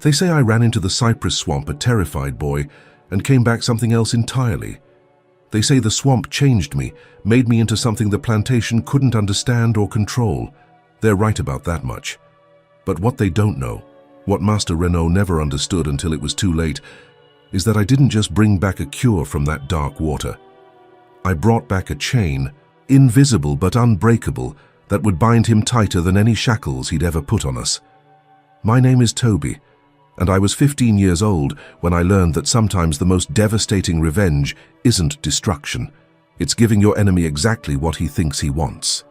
They say I ran into the cypress swamp a terrified boy and came back something else entirely. They say the swamp changed me, made me into something the plantation couldn't understand or control. They're right about that much. But what they don't know, what Master Renaud never understood until it was too late, is that I didn't just bring back a cure from that dark water. I brought back a chain, invisible but unbreakable, that would bind him tighter than any shackles he'd ever put on us. My name is Toby, and I was 15 years old when I learned that sometimes the most devastating revenge isn't destruction. It's giving your enemy exactly what he thinks he wants.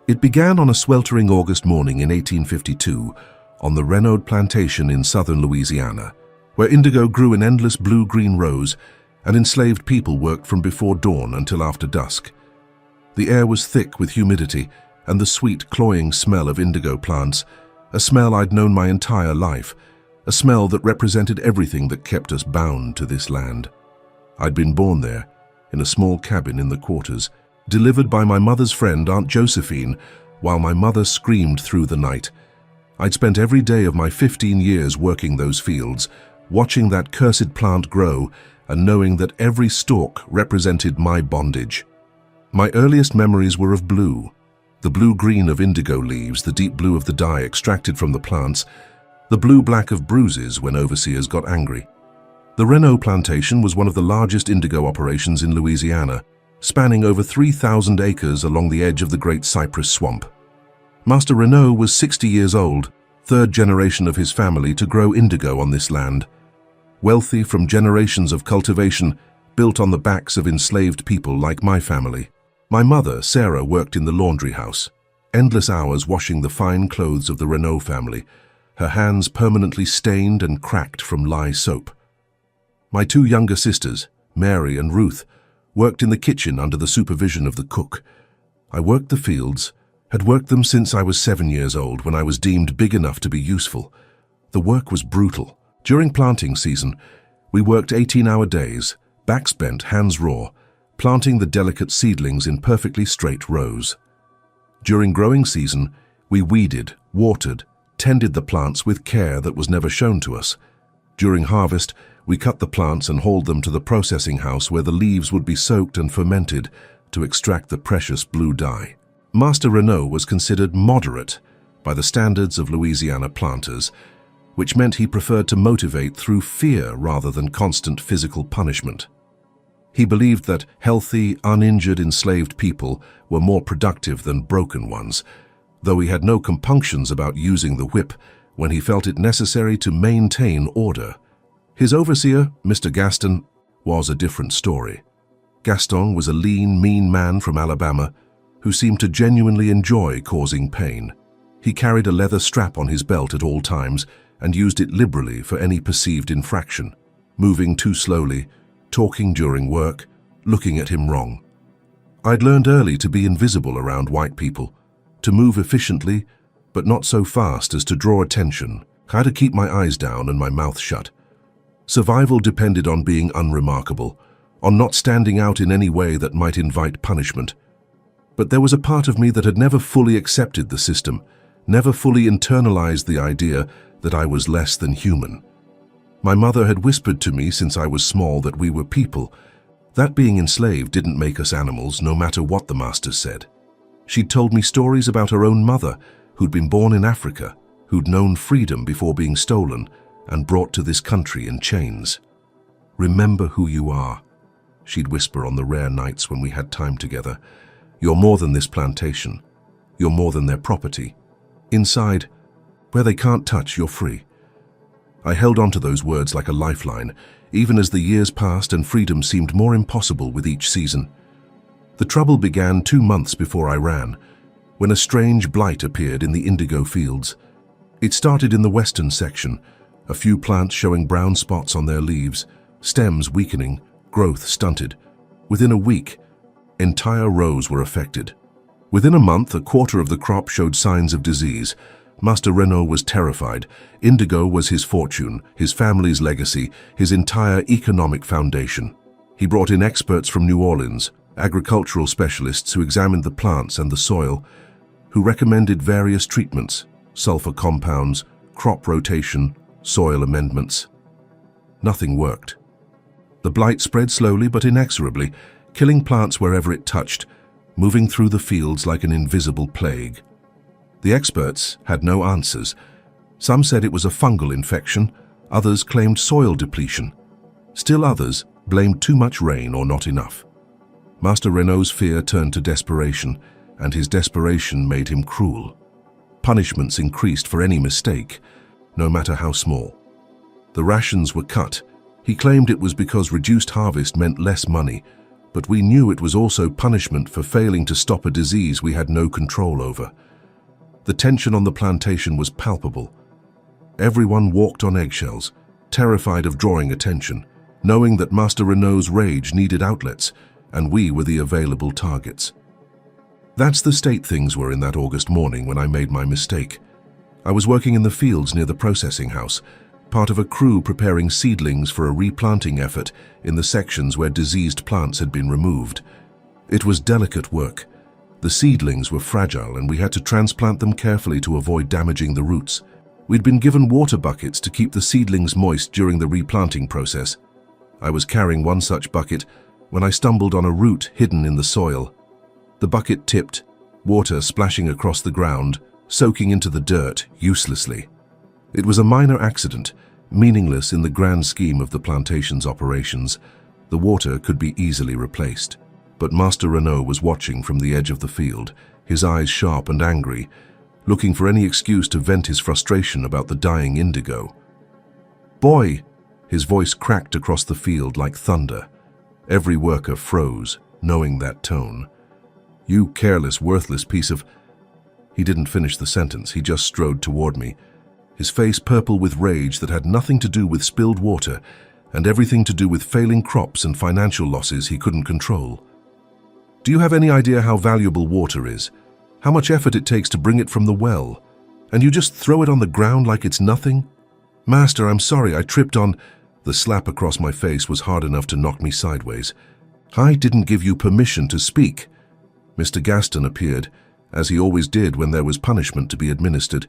It began on a sweltering August morning in 1852 on the Renaud plantation in southern Louisiana, where indigo grew in endless blue-green rows and enslaved people worked from before dawn until after dusk. The air was thick with humidity and the sweet, cloying smell of indigo plants, a smell I'd known my entire life, a smell that represented everything that kept us bound to this land. I'd been born there, in a small cabin in the quarters, delivered by my mother's friend, Aunt Josephine, while my mother screamed through the night. I'd spent every day of my 15 years working those fields, watching that cursed plant grow and knowing that every stalk represented my bondage. My earliest memories were of blue, the blue-green of indigo leaves, the deep blue of the dye extracted from the plants, the blue-black of bruises when overseers got angry. The Renaud plantation was one of the largest indigo operations in Louisiana, spanning over 3,000 acres along the edge of the Great Cypress Swamp. Master Renaud was 60 years old, third generation of his family to grow indigo on this land. Wealthy from generations of cultivation built on the backs of enslaved people like my family. My mother, Sarah, worked in the laundry house, endless hours washing the fine clothes of the Renaud family, her hands permanently stained and cracked from lye soap. My two younger sisters, Mary and Ruth, worked in the kitchen under the supervision of the cook. I worked the fields, had worked them since I was 7 years old when I was deemed big enough to be useful. The work was brutal. During planting season, we worked 18-hour days, backs bent, hands raw, planting the delicate seedlings in perfectly straight rows. During growing season, we weeded, watered, tended the plants with care that was never shown to us. During harvest, we cut the plants and hauled them to the processing house where the leaves would be soaked and fermented to extract the precious blue dye. Master Renaud was considered moderate by the standards of Louisiana planters, which meant he preferred to motivate through fear rather than constant physical punishment. He believed that healthy, uninjured enslaved people were more productive than broken ones, though he had no compunctions about using the whip when he felt it necessary to maintain order. His overseer, Mr. Gaston, was a different story. Gaston was a lean, mean man from Alabama who seemed to genuinely enjoy causing pain. He carried a leather strap on his belt at all times and used it liberally for any perceived infraction, moving too slowly, talking during work, looking at him wrong. I'd learned early to be invisible around white people, to move efficiently, but not so fast as to draw attention, how to keep my eyes down and my mouth shut. Survival depended on being unremarkable, on not standing out in any way that might invite punishment. But there was a part of me that had never fully accepted the system, never fully internalized the idea that I was less than human. My mother had whispered to me since I was small that we were people. That being enslaved didn't make us animals, no matter what the masters said. She'd told me stories about her own mother, who'd been born in Africa, who'd known freedom before being stolen and brought to this country in chains. "Remember who you are," she'd whisper on the rare nights when we had time together. "You're more than this plantation. You're more than their property. Inside, where they can't touch, you're free." I held on to those words like a lifeline, even as the years passed and freedom seemed more impossible with each season. The trouble began 2 months before I ran, when a strange blight appeared in the indigo fields. It started in the western section, a few plants showing brown spots on their leaves, stems weakening, growth stunted. Within a week, entire rows were affected. Within a month, a quarter of the crop showed signs of disease. Master Renaud was terrified. Indigo was his fortune, his family's legacy, his entire economic foundation. He brought in experts from New Orleans, agricultural specialists who examined the plants and the soil, who recommended various treatments, sulfur compounds, crop rotation, soil amendments. Nothing worked. The blight spread slowly but inexorably, killing plants wherever it touched, moving through the fields like an invisible plague. The experts had no answers. Some said it was a fungal infection, others claimed soil depletion. Still others blamed too much rain or not enough. Master Renault's fear turned to desperation, and his desperation made him cruel. Punishments increased for any mistake, no matter how small. The rations were cut. He claimed it was because reduced harvest meant less money, but we knew it was also punishment for failing to stop a disease we had no control over. The tension on the plantation was palpable. Everyone walked on eggshells, terrified of drawing attention, knowing that Master Renault's rage needed outlets, and we were the available targets. That's the state things were in that August morning when I made my mistake. I was working in the fields near the processing house, part of a crew preparing seedlings for a replanting effort in the sections where diseased plants had been removed. It was delicate work. The seedlings were fragile and we had to transplant them carefully to avoid damaging the roots. We'd been given water buckets to keep the seedlings moist during the replanting process. I was carrying one such bucket when I stumbled on a root hidden in the soil. The bucket tipped, water splashing across the ground, soaking into the dirt uselessly. It was a minor accident, meaningless in the grand scheme of the plantation's operations. The water could be easily replaced. But Master Renault was watching from the edge of the field, his eyes sharp and angry, looking for any excuse to vent his frustration about the dying indigo. "Boy!" His voice cracked across the field like thunder. Every worker froze, knowing that tone. "You careless, worthless piece of—" He didn't finish the sentence, he just strode toward me, his face purple with rage that had nothing to do with spilled water and everything to do with failing crops and financial losses he couldn't control. "Do you have any idea how valuable water is? How much effort it takes to bring it from the well? And you just throw it on the ground like it's nothing? Master, I'm sorry, I tripped on—" The slap across my face was hard enough to knock me sideways. "I didn't give you permission to speak." Mr. Gaston appeared, as he always did when there was punishment to be administered.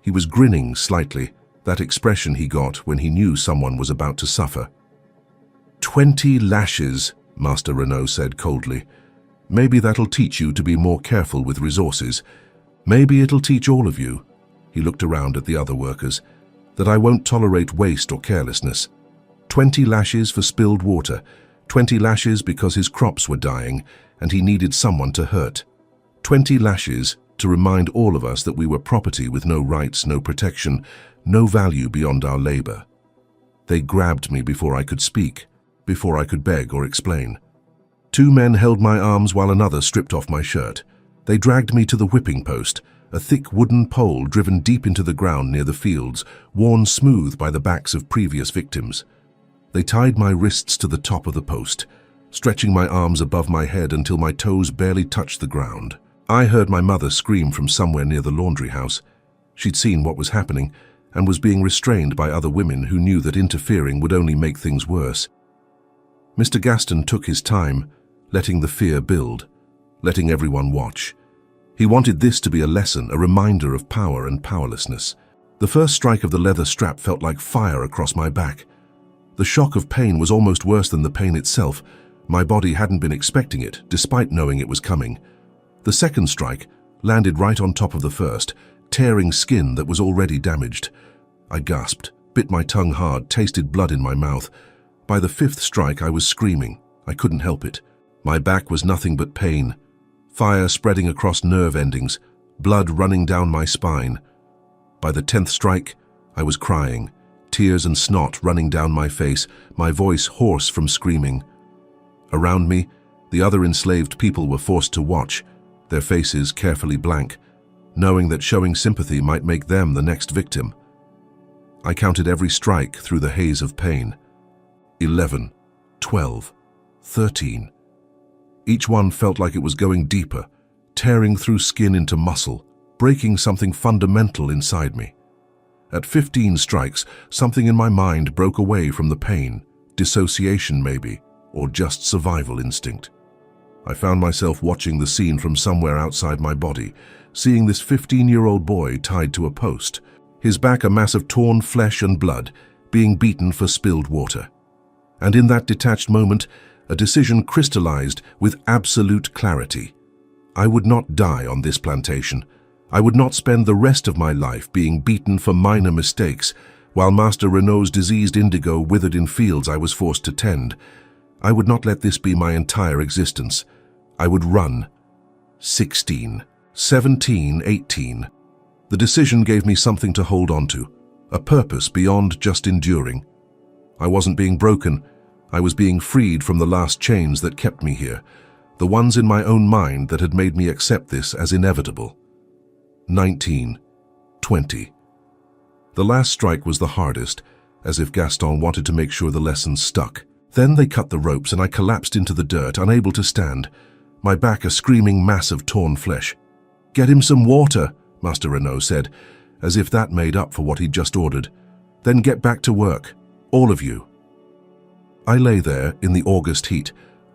He was grinning slightly, that expression he got when he knew someone was about to suffer. 20 lashes, Master Renault said coldly. "Maybe that'll teach you to be more careful with resources. Maybe it'll teach all of you," he looked around at the other workers, "that I won't tolerate waste or carelessness. 20 lashes for spilled water, 20 lashes because his crops were dying and he needed someone to hurt. 20 lashes to remind all of us that we were property with no rights, no protection, no value beyond our labor." They grabbed me before I could speak, before I could beg or explain. 2 men held my arms while another stripped off my shirt. They dragged me to the whipping post, a thick wooden pole driven deep into the ground near the fields, worn smooth by the backs of previous victims. They tied my wrists to the top of the post, stretching my arms above my head until my toes barely touched the ground. I heard my mother scream from somewhere near the laundry house. She'd seen what was happening and was being restrained by other women who knew that interfering would only make things worse. Mr. Gaston took his time, letting the fear build, letting everyone watch. He wanted this to be a lesson, a reminder of power and powerlessness. The first strike of the leather strap felt like fire across my back. The shock of pain was almost worse than the pain itself. My body hadn't been expecting it, despite knowing it was coming. The second strike landed right on top of the first, tearing skin that was already damaged. I gasped, bit my tongue hard, tasted blood in my mouth. By the 5th strike, I was screaming. I couldn't help it. My back was nothing but pain. Fire spreading across nerve endings, blood running down my spine. By the 10th strike, I was crying, tears and snot running down my face, my voice hoarse from screaming. Around me, the other enslaved people were forced to watch, their faces carefully blank, knowing that showing sympathy might make them the next victim. I counted every strike through the haze of pain. 11, 12, 13. Each one felt like it was going deeper, tearing through skin into muscle, breaking something fundamental inside me. At 15 strikes, something in my mind broke away from the pain, dissociation maybe, or just survival instinct. I found myself watching the scene from somewhere outside my body, seeing this 15-year-old boy tied to a post. his back a mass of torn flesh and blood, being beaten for spilled water. And in that detached moment, a decision crystallized with absolute clarity. I would not die on this plantation. I would not spend the rest of my life being beaten for minor mistakes, while Master Renault's diseased indigo withered in fields I was forced to tend. I would not let this be my entire existence. I would run. 16, 17, 18. The decision gave me something to hold on to, a purpose beyond just enduring. I wasn't being broken. I was being freed from the last chains that kept me here, the ones in my own mind that had made me accept this as inevitable. 19, 20. The last strike was the hardest, as if Gaston wanted to make sure the lesson stuck. Then they cut the ropes and I collapsed into the dirt, unable to stand, my back a screaming mass of torn flesh. "Get him some water," Master Renault said, as if that made up for what he'd just ordered. "Then get back to work, all of you." I lay there in the August heat,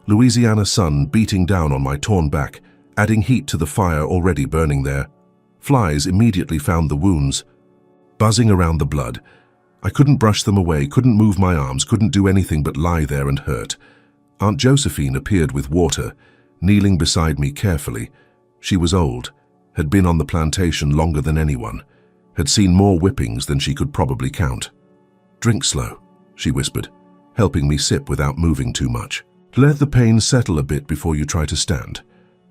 Louisiana sun beating down on my torn back, adding heat to the fire already burning there. Flies immediately found the wounds, buzzing around the blood. I couldn't brush them away, couldn't move my arms, couldn't do anything but lie there and hurt. Aunt Josephine appeared with water, kneeling beside me carefully. She was old, had been on the plantation longer than anyone, had seen more whippings than she could probably count. "Drink slow," she whispered, helping me sip without moving too much. "Let the pain settle a bit before you try to stand."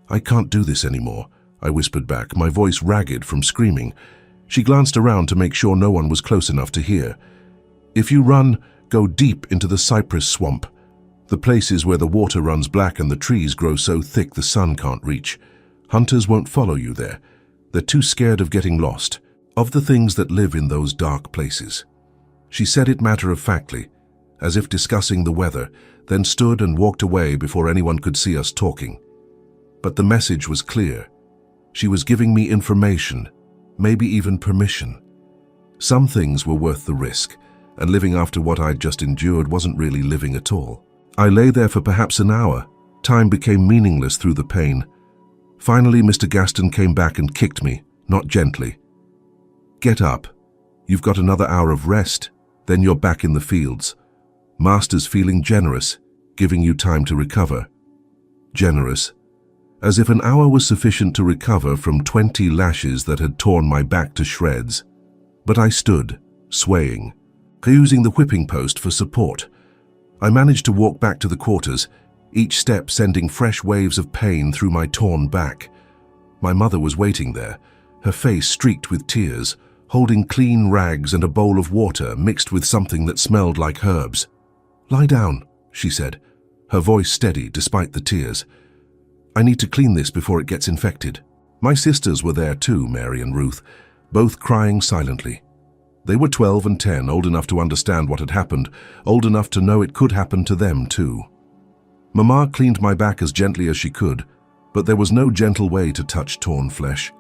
"I can't do this anymore," I whispered back, my voice ragged from screaming. She glanced around to make sure no one was close enough to hear. "If you run, go deep into the cypress swamp, the places where the water runs black and the trees grow so thick the sun can't reach. Hunters won't follow you there. They're too scared of getting lost, of the things that live in those dark places." She said it matter-of-factly, as if discussing the weather, then stood and walked away before anyone could see us talking. But the message was clear. She was giving me information, maybe even permission. Some things were worth the risk, and living after what I'd just endured wasn't really living at all. I lay there for perhaps an hour. Time became meaningless through the pain. Finally, Mr. Gaston came back and kicked me, not gently. "Get up. You've got another hour of rest, then you're back in the fields. Master's feeling generous, giving you time to recover." Generous, as if an hour was sufficient to recover from 20 lashes that had torn my back to shreds. But I stood, swaying, using the whipping post for support. I managed to walk back to the quarters, each step sending fresh waves of pain through my torn back. My mother was waiting there, her face streaked with tears, holding clean rags and a bowl of water mixed with something that smelled like herbs. "Lie down," she said, her voice steady despite the tears. "I need to clean this before it gets infected." My sisters were there too, Mary and Ruth, both crying silently. They were 12 and 10, old enough to understand what had happened, old enough to know it could happen to them too. Mama cleaned my back as gently as she could, but there was no gentle way to touch torn flesh.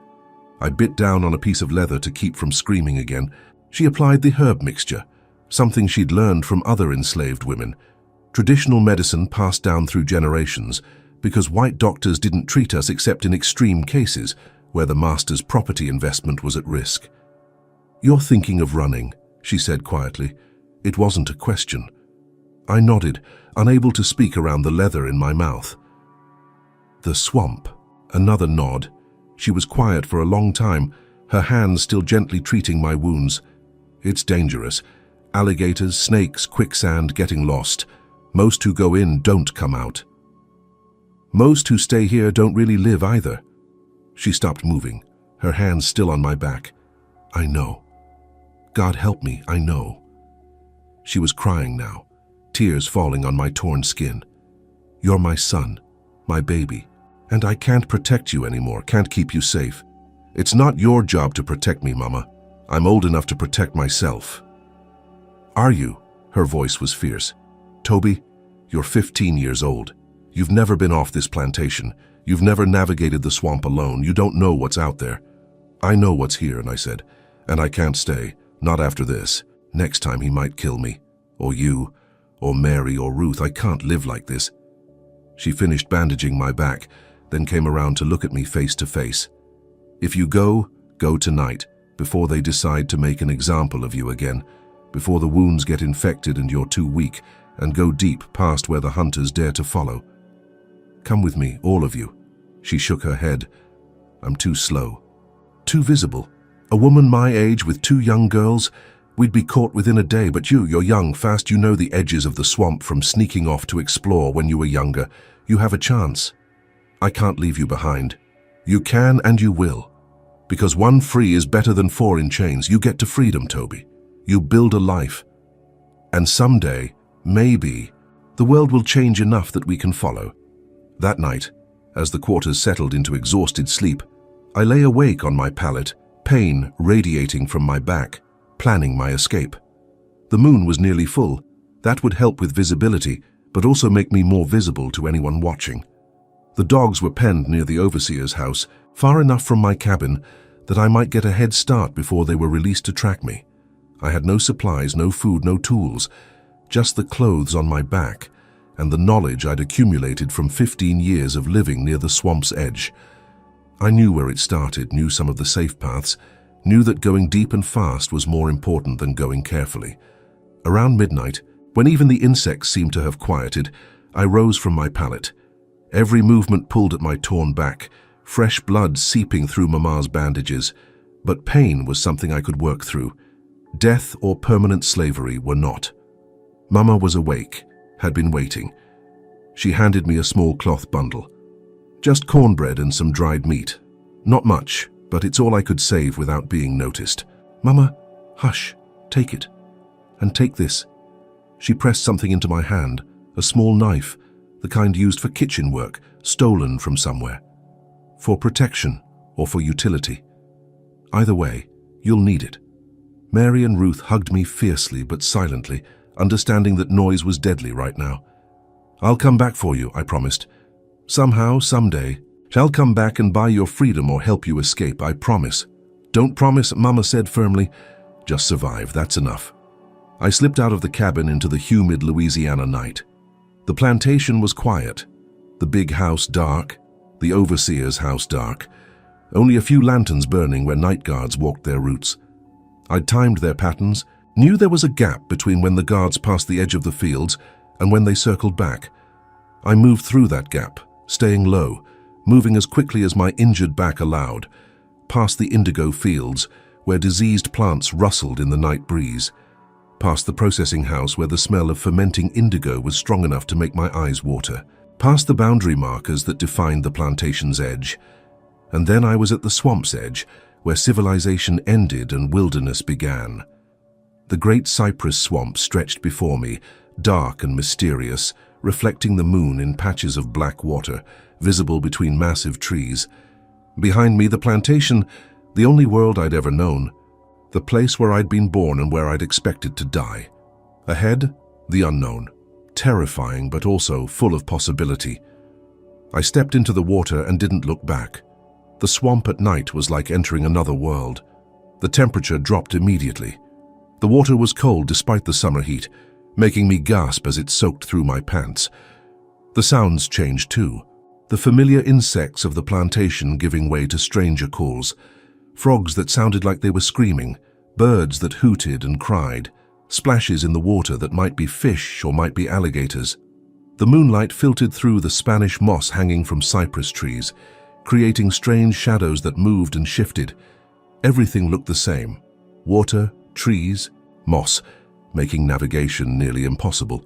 I bit down on a piece of leather to keep from screaming again. She applied the herb mixture, something she'd learned from other enslaved women. Traditional medicine passed down through generations, because white doctors didn't treat us except in extreme cases where the master's property investment was at risk. "You're thinking of running," she said quietly. It wasn't a question. I nodded, unable to speak around the leather in my mouth. "The swamp." Another nod. She was quiet for a long time, her hands still gently treating my wounds. "It's dangerous. Alligators, snakes, quicksand, getting lost. Most who go in don't come out. Most who stay here don't really live either." She stopped moving, her hands still on my back. "I know. God help me, I know." She was crying now, tears falling on my torn skin. "You're my son, my baby, and I can't protect you anymore, can't keep you safe. It's not your job to protect me, Mama. I'm old enough to protect myself." "Are you?" Her voice was fierce. "Toby, you're 15 years old. You've never been off this plantation. You've never navigated the swamp alone. You don't know what's out there." "I know what's here," and I said, "and I can't stay. Not after this. Next time he might kill me. Or you. Or Mary or Ruth. I can't live like this." She finished bandaging my back, then came around to look at me face to face. "If you go, go tonight. before they decide to make an example of you again, before the wounds get infected and you're too weak and go deep past where the hunters dare to follow. Come with me, all of you. She shook her head. I'm too slow. Too visible. A woman my age with 2 young girls? We'd be caught within a day, but you're young, fast, you know the edges of the swamp from sneaking off to explore when you were younger. You have a chance. I can't leave you behind. You can and you will. Because 1 free is better than 4 in chains. You get to freedom, Toby. You build a life. And someday, maybe, the world will change enough that we can follow. That night, as the quarters settled into exhausted sleep, I lay awake on my pallet, pain radiating from my back, planning my escape. The moon was nearly full. That would help with visibility, but also make me more visible to anyone watching. The dogs were penned near the overseer's house, far enough from my cabin that I might get a head start before they were released to track me. I had no supplies, no food, no tools, just the clothes on my back and the knowledge I'd accumulated from 15 years of living near the swamp's edge. I knew where it started, knew some of the safe paths, knew that going deep and fast was more important than going carefully. Around midnight, when even the insects seemed to have quieted, I rose from my pallet. Every movement pulled at my torn back, fresh blood seeping through Mama's bandages. But pain was something I could work through. Death or permanent slavery were not. Mama was awake, had been waiting. She handed me a small cloth bundle. Just cornbread and some dried meat. Not much, but it's all I could save without being noticed. Mama, hush, take it. And take this. She pressed something into my hand, a small knife, the kind used for kitchen work, stolen from somewhere. For protection or for utility. Either way, you'll need it. Mary and Ruth hugged me fiercely but silently, understanding that noise was deadly right now. I'll come back for you, I promised. Somehow, someday, I'll come back and buy your freedom or help you escape, I promise. Don't promise, Mama said firmly. Just survive, that's enough. I slipped out of the cabin into the humid Louisiana night. The plantation was quiet, the big house dark, the overseer's house dark. Only a few lanterns burning where night guards walked their routes. I'd timed their patterns, knew there was a gap between when the guards passed the edge of the fields and when they circled back. I moved through that gap, staying low, moving as quickly as my injured back allowed, past the indigo fields where diseased plants rustled in the night breeze, past the processing house where the smell of fermenting indigo was strong enough to make my eyes water, past the boundary markers that defined the plantation's edge. And then I was at the swamp's edge, where civilization ended and wilderness began. The great cypress swamp stretched before me, dark and mysterious, reflecting the moon in patches of black water, visible between massive trees. Behind me, the plantation, the only world I'd ever known, the place where I'd been born and where I'd expected to die. Ahead, the unknown, terrifying but also full of possibility. I stepped into the water and didn't look back. The swamp at night was like entering another world. The temperature dropped immediately. The water was cold despite the summer heat, making me gasp as it soaked through my pants. The sounds changed too. The familiar insects of the plantation giving way to stranger calls. Frogs that sounded like they were screaming, birds that hooted and cried, splashes in the water that might be fish or might be alligators. The moonlight filtered through the Spanish moss hanging from cypress trees, creating strange shadows that moved and shifted. Everything looked the same. Water, trees, moss, making navigation nearly impossible.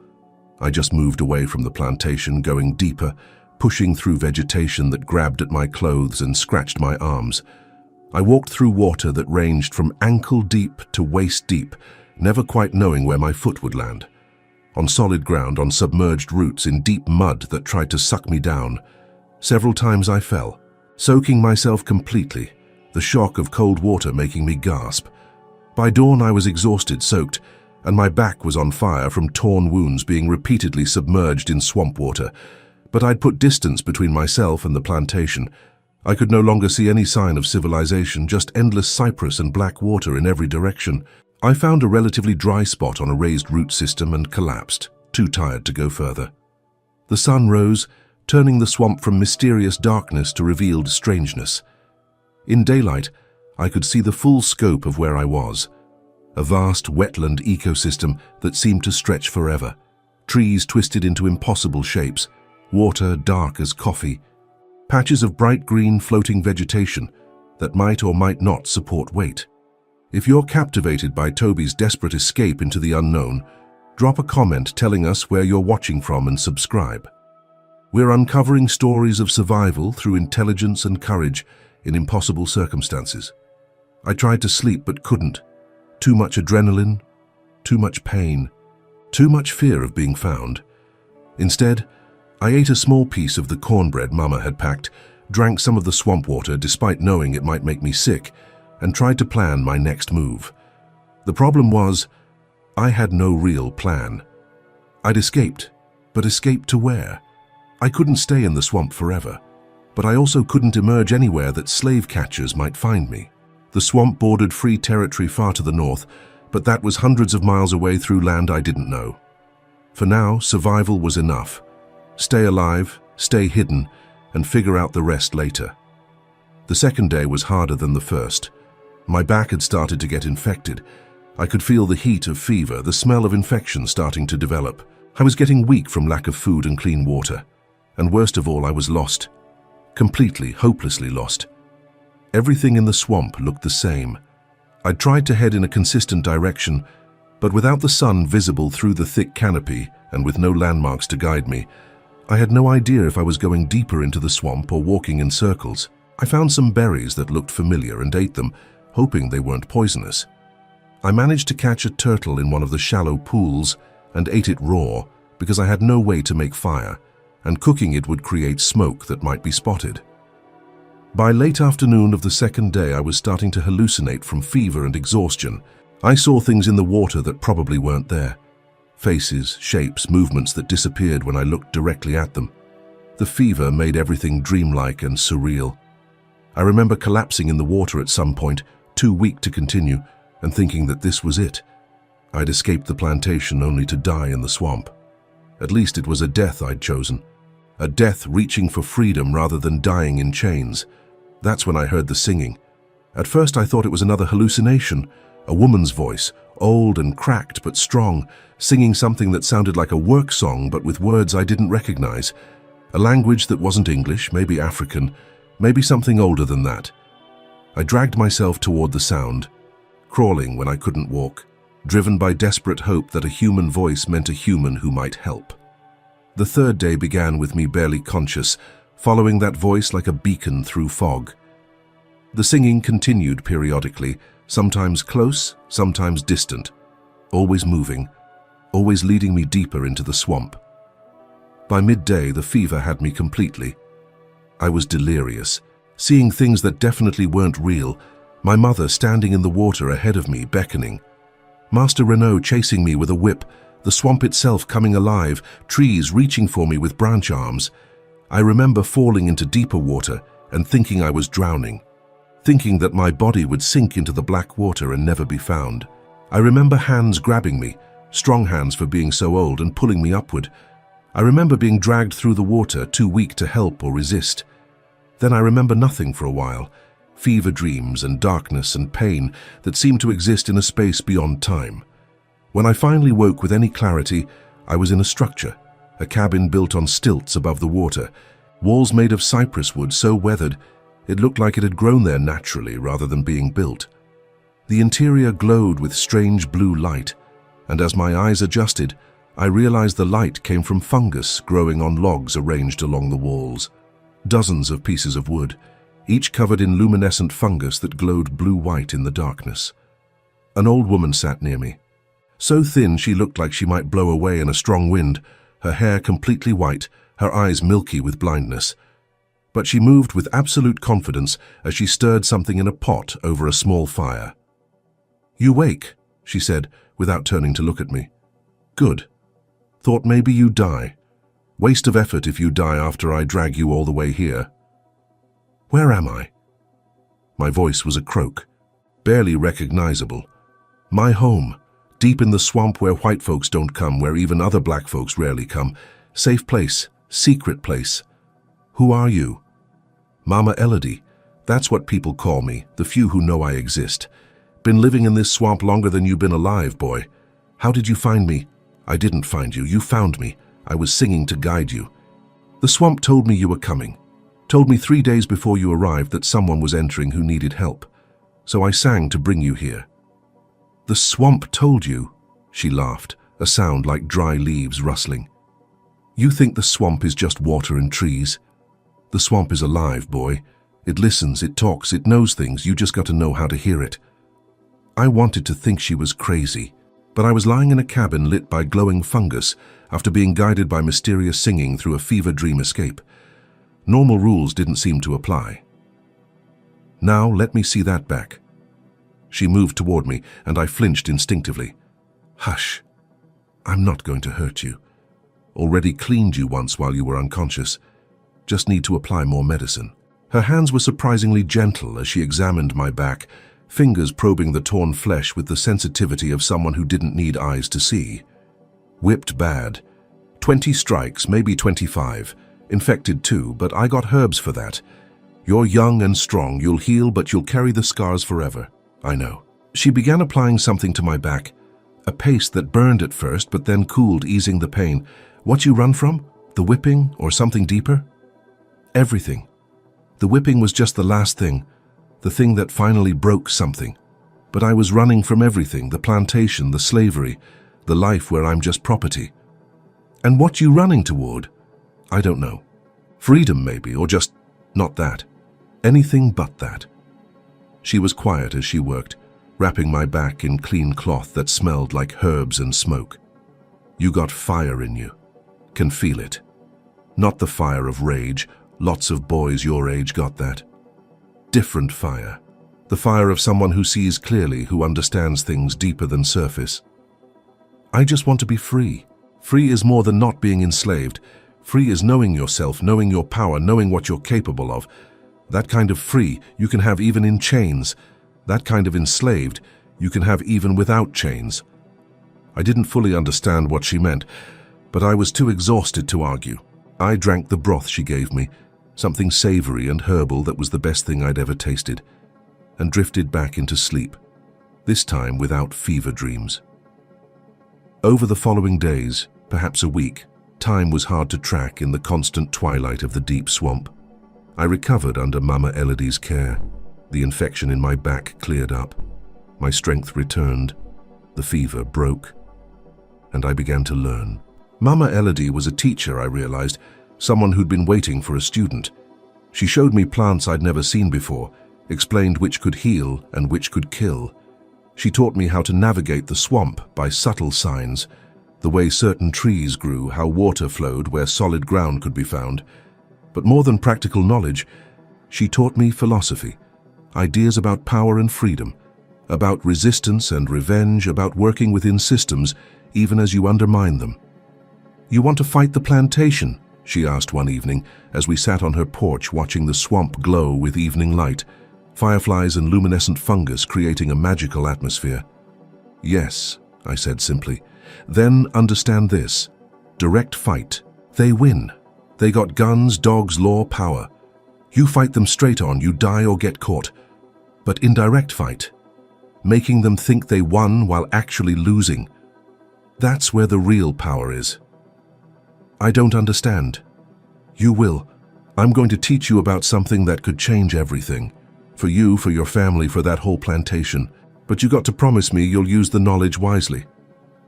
I just moved away from the plantation, going deeper, pushing through vegetation that grabbed at my clothes and scratched my arms. I walked through water that ranged from ankle deep to waist deep, never quite knowing where my foot would land. On solid ground, on submerged roots, in deep mud that tried to suck me down. Several times I fell, soaking myself completely, the shock of cold water making me gasp. By dawn I was exhausted, soaked, and my back was on fire from torn wounds being repeatedly submerged in swamp water. But I'd put distance between myself and the plantation. I could no longer see any sign of civilization, just endless cypress and black water in every direction. I found a relatively dry spot on a raised root system and collapsed, too tired to go further. The sun rose, turning the swamp from mysterious darkness to revealed strangeness. In daylight, I could see the full scope of where I was. A vast wetland ecosystem that seemed to stretch forever. Trees twisted into impossible shapes, water dark as coffee, patches of bright green floating vegetation that might or might not support weight. If you're captivated by Toby's desperate escape into the unknown, drop a comment telling us where you're watching from and subscribe. We're uncovering stories of survival through intelligence and courage in impossible circumstances. I tried to sleep but couldn't. Too much adrenaline, too much pain, too much fear of being found. Instead, I ate a small piece of the cornbread Mama had packed, drank some of the swamp water despite knowing it might make me sick, and tried to plan my next move. The problem was, I had no real plan. I'd escaped, but escaped to where? I couldn't stay in the swamp forever, but I also couldn't emerge anywhere that slave catchers might find me. The swamp bordered free territory far to the north, but that was hundreds of miles away through land I didn't know. For now, survival was enough. Stay alive, stay hidden, and figure out the rest later. The second day was harder than the first. My back had started to get infected. I could feel the heat of fever, the smell of infection starting to develop. I was getting weak from lack of food and clean water. And worst of all, I was lost. Completely, hopelessly lost. Everything in the swamp looked the same. I'd tried to head in a consistent direction, but without the sun visible through the thick canopy and with no landmarks to guide me, I had no idea if I was going deeper into the swamp or walking in circles. I found some berries that looked familiar and ate them, hoping they weren't poisonous. I managed to catch a turtle in one of the shallow pools and ate it raw because I had no way to make fire, and cooking it would create smoke that might be spotted. By late afternoon of the second day, I was starting to hallucinate from fever and exhaustion. I saw things in the water that probably weren't there. Faces, shapes, movements that disappeared when I looked directly at them. The fever made everything dreamlike and surreal. I remember collapsing in the water at some point, too weak to continue, and thinking that this was it. I'd escaped the plantation only to die in the swamp. At least it was a death I'd chosen. A death reaching for freedom rather than dying in chains. That's when I heard the singing. At first I thought it was another hallucination, a woman's voice, old and cracked but strong, singing something that sounded like a work song but with words I didn't recognize. A language that wasn't English, maybe African, maybe something older than that. I dragged myself toward the sound, crawling when I couldn't walk, driven by desperate hope that a human voice meant a human who might help. The third day began with me barely conscious, following that voice like a beacon through fog. The singing continued periodically, sometimes close, sometimes distant, always moving, always leading me deeper into the swamp. By midday, the fever had me completely. I was delirious, seeing things that definitely weren't real, my mother standing in the water ahead of me, beckoning. Master Renault chasing me with a whip, the swamp itself coming alive, trees reaching for me with branch arms. I remember falling into deeper water and thinking I was drowning, thinking that my body would sink into the black water and never be found. I remember hands grabbing me, strong hands for being so old, and pulling me upward. I remember being dragged through the water, too weak to help or resist. Then I remember nothing for a while, fever dreams and darkness and pain that seemed to exist in a space beyond time. When I finally woke with any clarity, I was in a structure, a cabin built on stilts above the water, walls made of cypress wood so weathered it looked like it had grown there naturally rather than being built. The interior glowed with strange blue light, and as my eyes adjusted, I realized the light came from fungus growing on logs arranged along the walls. Dozens of pieces of wood, each covered in luminescent fungus that glowed blue-white in the darkness. An old woman sat near me. So thin she looked like she might blow away in a strong wind, her hair completely white, her eyes milky with blindness. But she moved with absolute confidence as she stirred something in a pot over a small fire. "You wake," she said, without turning to look at me. "Good. Thought maybe you die. Waste of effort if you die after I drag you all the way here." "Where am I?" My voice was a croak, barely recognizable. My home, deep in the swamp where white folks don't come, where even other black folks rarely come. Safe place, secret place. "Who are you?" "Mama Elodie, That's what people call me, the few who know I exist. Been living in this swamp longer than you've been alive, boy. How did you find me? I didn't find you. You found me. I was singing to guide you. The swamp told me you were coming. Told me 3 days before you arrived that someone was entering who needed help. So I sang to bring you here. The swamp told you? She laughed, a sound like dry leaves rustling. You think the swamp is just water and trees? The swamp is alive, boy. It listens, it talks, it knows things. You just got to know how to hear it. I wanted to think she was crazy, but I was lying in a cabin lit by glowing fungus after being guided by mysterious singing through a fever dream escape. Normal rules didn't seem to apply. Now let me see that back. She moved toward me, and I flinched instinctively. Hush. I'm not going to hurt you. Already cleaned you once while you were unconscious. Just need to apply more medicine. Her hands were surprisingly gentle as she examined my back, fingers probing the torn flesh with the sensitivity of someone who didn't need eyes to see. Whipped bad. 20 strikes, maybe 25. Infected too, but I got herbs for that. You're young and strong, you'll heal, but you'll carry the scars forever. I know. She began applying something to my back, a paste that burned at first, but then cooled, easing the pain. What you run from? The whipping or something deeper? Everything. The whipping was just the last thing, the thing that finally broke something. But I was running from everything, the plantation, the slavery, the life where I'm just property. And what you running toward? I don't know. Freedom maybe, or just not that. Anything but that. She was quiet as she worked, wrapping my back in clean cloth that smelled like herbs and smoke. You got fire in you. Can feel it. Not the fire of rage. Lots of boys your age got that. Different fire. The fire of someone who sees clearly, who understands things deeper than surface. I just want to be free. Free is more than not being enslaved. Free is knowing yourself, knowing your power, knowing what you're capable of. That kind of free you can have even in chains. That kind of enslaved you can have even without chains. I didn't fully understand what she meant, but I was too exhausted to argue. I drank the broth she gave me, something savory and herbal that was the best thing I'd ever tasted, and drifted back into sleep, this time without fever dreams. Over the following days, perhaps a week, time was hard to track in the constant twilight of the deep swamp. I recovered under Mama Elodie's care. The infection in my back cleared up. My strength returned. The fever broke. And I began to learn. Mama Elodie was a teacher, I realized, someone who'd been waiting for a student. She showed me plants I'd never seen before, explained which could heal and which could kill. She taught me how to navigate the swamp by subtle signs, the way certain trees grew, how water flowed where solid ground could be found. But more than practical knowledge, she taught me philosophy, ideas about power and freedom, about resistance and revenge, about working within systems even as you undermine them. You want to fight the plantation? She asked one evening as we sat on her porch watching the swamp glow with evening light, fireflies and luminescent fungus creating a magical atmosphere. Yes, I said simply. Then understand this. Direct fight. They win. They got guns, dogs, law, power. You fight them straight on, you die or get caught. But indirect fight, making them think they won while actually losing, that's where the real power is. I don't understand. You will. I'm going to teach you about something that could change everything. For you, for your family, for that whole plantation. But you got to promise me you'll use the knowledge wisely.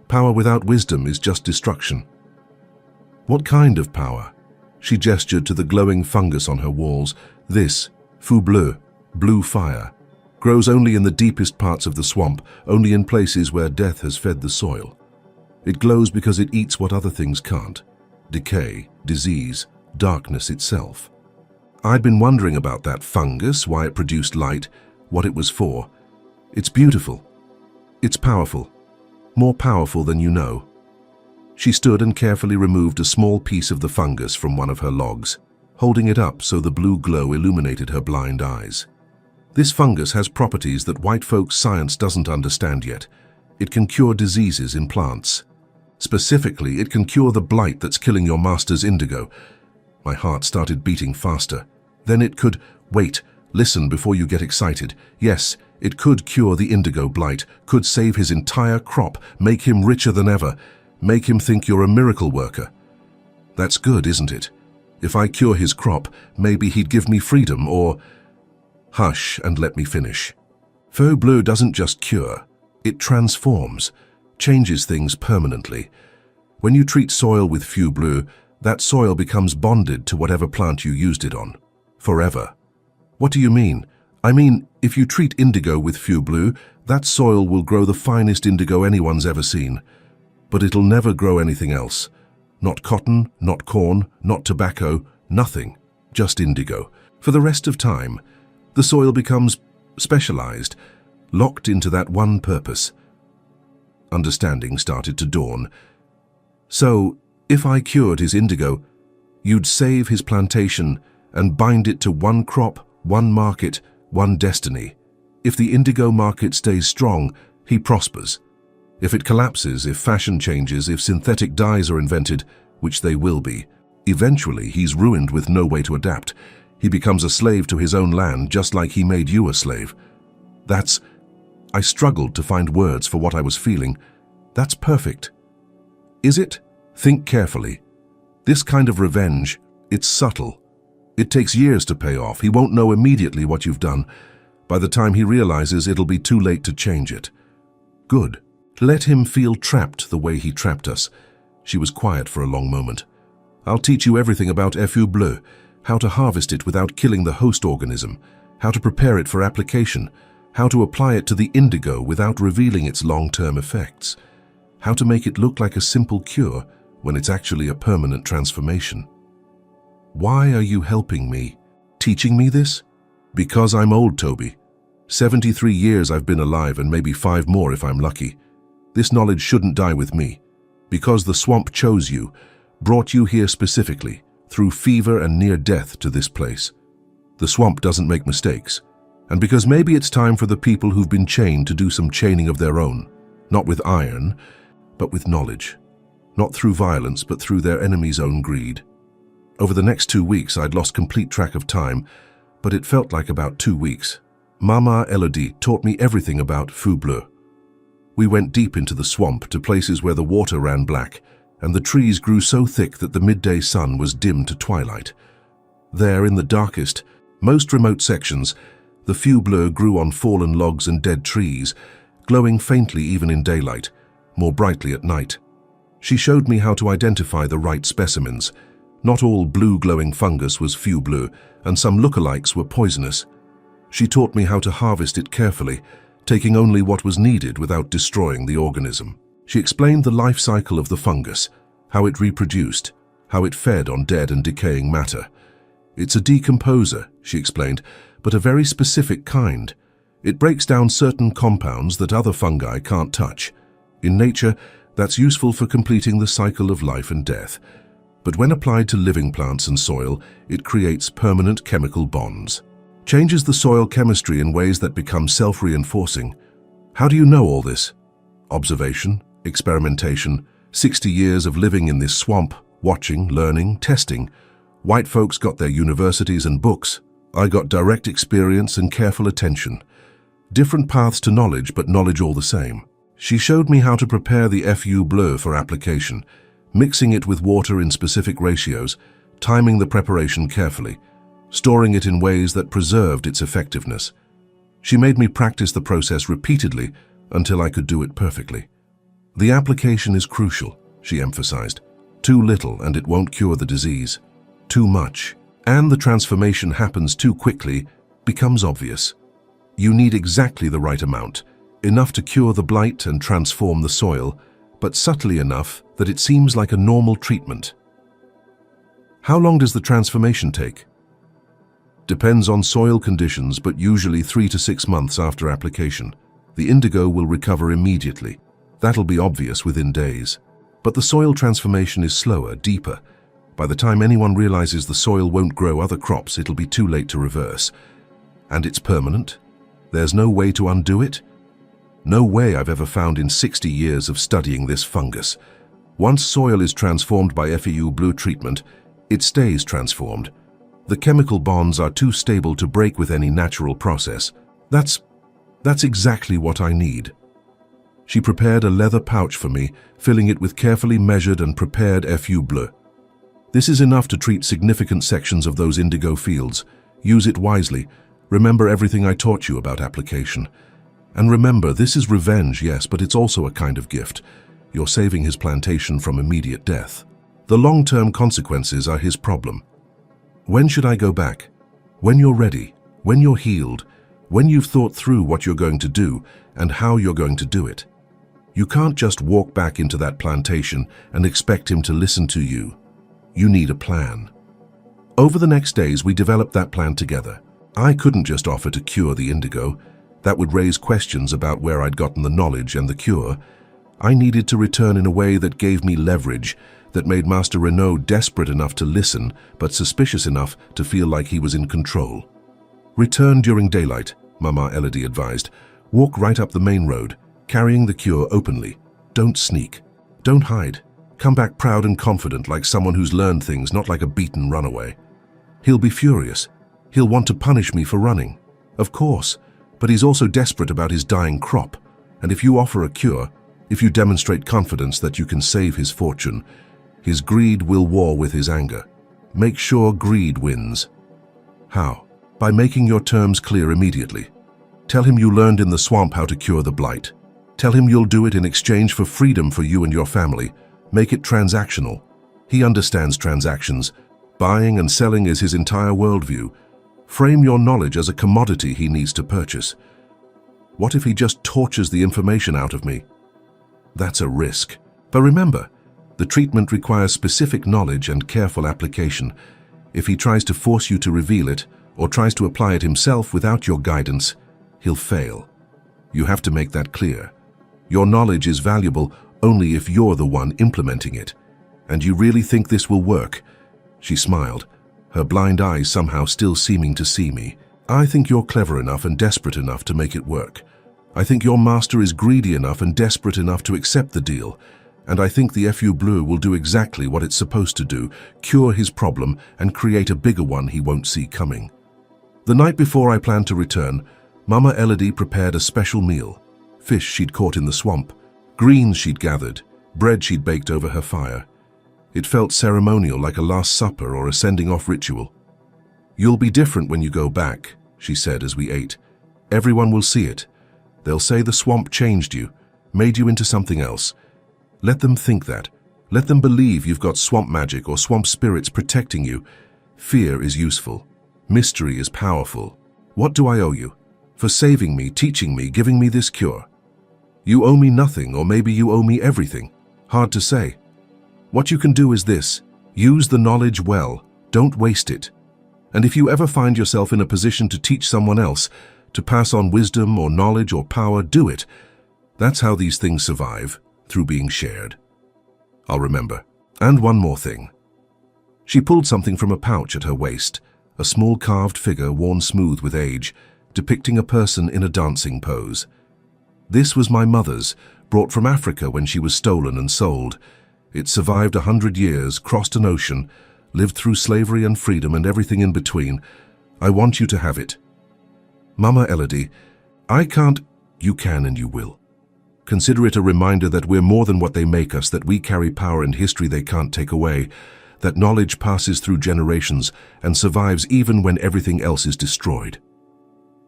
Power without wisdom is just destruction. What kind of power? She gestured to the glowing fungus on her walls. This, feu bleu, blue fire, grows only in the deepest parts of the swamp, only in places where death has fed the soil. It glows because it eats what other things can't. Decay, disease, darkness itself. I'd been wondering about that fungus, why it produced light, what it was for. It's beautiful. It's powerful. More powerful than you know. She stood and carefully removed a small piece of the fungus from one of her logs, holding it up so the blue glow illuminated her blind eyes. This fungus has properties that white folks' science doesn't understand yet. It can cure diseases in plants. Specifically, it can cure the blight that's killing your master's indigo. My heart started beating faster. Then it could... Wait, Listen before you get excited. Yes, it could cure the indigo blight, could save his entire crop, make him richer than ever, make him think you're a miracle worker. That's good, isn't it? If I cure his crop, maybe he'd give me freedom or... Hush and let me finish. Faux bleu doesn't just cure, it transforms, changes things permanently. When you treat soil with faux bleu, that soil becomes bonded to whatever plant you used it on. Forever. What do you mean? I mean, if you treat indigo with faux bleu, that soil will grow the finest indigo anyone's ever seen. But it'll never grow anything else. Not cotton, not corn, not tobacco, nothing. Just indigo. For the rest of time, the soil becomes specialized, locked into that one purpose. Understanding started to dawn. So, if I cured his indigo, you'd save his plantation and bind it to one crop, one market, one destiny. If the indigo market stays strong, he prospers. If it collapses, if fashion changes, if synthetic dyes are invented, which they will be, eventually he's ruined with no way to adapt. He becomes a slave to his own land, just like he made you a slave. I struggled to find words for what I was feeling. That's perfect. Is it? Think carefully. This kind of revenge, it's subtle. It takes years to pay off. He won't know immediately what you've done. By the time he realizes, it'll be too late to change it. Good. Let him feel trapped the way he trapped us. She was quiet for a long moment. I'll teach you everything about faux bleu, how to harvest it without killing the host organism, how to prepare it for application, how to apply it to the indigo without revealing its long-term effects, how to make it look like a simple cure when it's actually a permanent transformation. Why are you helping me? Teaching me this? Because I'm old, Toby. 73 years I've been alive and maybe 5 more if I'm lucky. This knowledge shouldn't die with me. Because the swamp chose you, brought you here specifically, through fever and near death to this place. The swamp doesn't make mistakes. And because maybe it's time for the people who've been chained to do some chaining of their own. Not with iron, but with knowledge. Not through violence, but through their enemy's own greed. Over the next 2 weeks, I'd lost complete track of time, but it felt like about 2 weeks. Mama Elodie taught me everything about faux bleu. We went deep into the swamp to places where the water ran black, and the trees grew so thick that the midday sun was dim to twilight. There, in the darkest, most remote sections, the faux bleu grew on fallen logs and dead trees, glowing faintly even in daylight, more brightly at night. She showed me how to identify the right specimens. Not all blue-glowing fungus was faux bleu, and some lookalikes were poisonous. She taught me how to harvest it carefully, taking only what was needed without destroying the organism. She explained the life cycle of the fungus, how it reproduced, how it fed on dead and decaying matter. It's a decomposer, she explained, but a very specific kind. It breaks down certain compounds that other fungi can't touch. In nature, that's useful for completing the cycle of life and death. But when applied to living plants and soil, it creates permanent chemical bonds. Changes the soil chemistry in ways that become self-reinforcing. How do you know all this? Observation, experimentation, 60 years of living in this swamp, watching, learning, testing. White folks got their universities and books. I got direct experience and careful attention. Different paths to knowledge, but knowledge all the same. She showed me how to prepare the faux bleu for application, mixing it with water in specific ratios, timing the preparation carefully, storing it in ways that preserved its effectiveness. She made me practice the process repeatedly until I could do it perfectly. The application is crucial, she emphasized. Too little and it won't cure the disease. Too much, and the transformation happens too quickly, becomes obvious. You need exactly the right amount, enough to cure the blight and transform the soil, but subtly enough that it seems like a normal treatment. How long does the transformation take? Depends on soil conditions, but usually 3 to 6 months after application. The indigo will recover immediately. That'll be obvious within days. But the soil transformation is slower, deeper. By the time anyone realizes the soil won't grow other crops, it'll be too late to reverse. And it's permanent? There's no way to undo it? No way I've ever found in 60 years of studying this fungus. Once soil is transformed by faux bleu treatment, it stays transformed. The chemical bonds are too stable to break with any natural process. That's exactly what I need. She prepared a leather pouch for me, filling it with carefully measured and prepared feu bleu. This is enough to treat significant sections of those indigo fields. Use it wisely. Remember everything I taught you about application. And remember, this is revenge, yes, but it's also a kind of gift. You're saving his plantation from immediate death. The long-term consequences are his problem. When should I go back? When you're ready, when you're healed, when you've thought through what you're going to do and how you're going to do it. You can't just walk back into that plantation and expect him to listen to you. You need a plan. Over the next days, we developed that plan together. I couldn't just offer to cure the indigo. That would raise questions about where I'd gotten the knowledge and the cure. I needed to return in a way that gave me leverage, that made Master Renaud desperate enough to listen, but suspicious enough to feel like he was in control. Return during daylight, Mama Elodie advised. Walk right up the main road, carrying the cure openly. Don't sneak. Don't hide. Come back proud and confident, like someone who's learned things, not like a beaten runaway. He'll be furious. He'll want to punish me for running. Of course, but he's also desperate about his dying crop. And if you offer a cure, if you demonstrate confidence that you can save his fortune, his greed will war with his anger. Make sure greed wins. How? By making your terms clear immediately. Tell him you learned in the swamp how to cure the blight. Tell him you'll do it in exchange for freedom for you and your family. Make it transactional. He understands transactions. Buying and selling is his entire worldview. Frame your knowledge as a commodity he needs to purchase. What if he just tortures the information out of me? That's a risk. But remember, the treatment requires specific knowledge and careful application. If he tries to force you to reveal it, or tries to apply it himself without your guidance, he'll fail. You have to make that clear. Your knowledge is valuable only if you're the one implementing it. And you really think this will work? She smiled, her blind eyes somehow still seeming to see me. I think you're clever enough and desperate enough to make it work. I think your master is greedy enough and desperate enough to accept the deal. And I think the feu bleu will do exactly what it's supposed to do, cure his problem and create a bigger one he won't see coming. The night before I planned to return, Mama Elodie prepared a special meal. Fish she'd caught in the swamp, greens she'd gathered, bread she'd baked over her fire. It felt ceremonial, like a Last Supper or a sending-off ritual. You'll be different when you go back, she said as we ate. Everyone will see it. They'll say the swamp changed you, made you into something else. Let them think that. Let them believe you've got swamp magic or swamp spirits protecting you. Fear is useful. Mystery is powerful. What do I owe you? For saving me, teaching me, giving me this cure? You owe me nothing, or maybe you owe me everything. Hard to say. What you can do is this. Use the knowledge well. Don't waste it. And if you ever find yourself in a position to teach someone else, to pass on wisdom or knowledge or power, do it. That's how these things survive, through being shared. I'll remember. And one more thing. She pulled something from a pouch at her waist, a small carved figure worn smooth with age, depicting a person in a dancing pose. This was my mother's, brought from Africa when she was stolen and sold. It survived 100 years, crossed an ocean, lived through slavery and freedom and everything in between. I want you to have it. Mama Elodie, I can't. You can and you will. Consider it a reminder that we're more than what they make us, that we carry power and history they can't take away, that knowledge passes through generations and survives even when everything else is destroyed.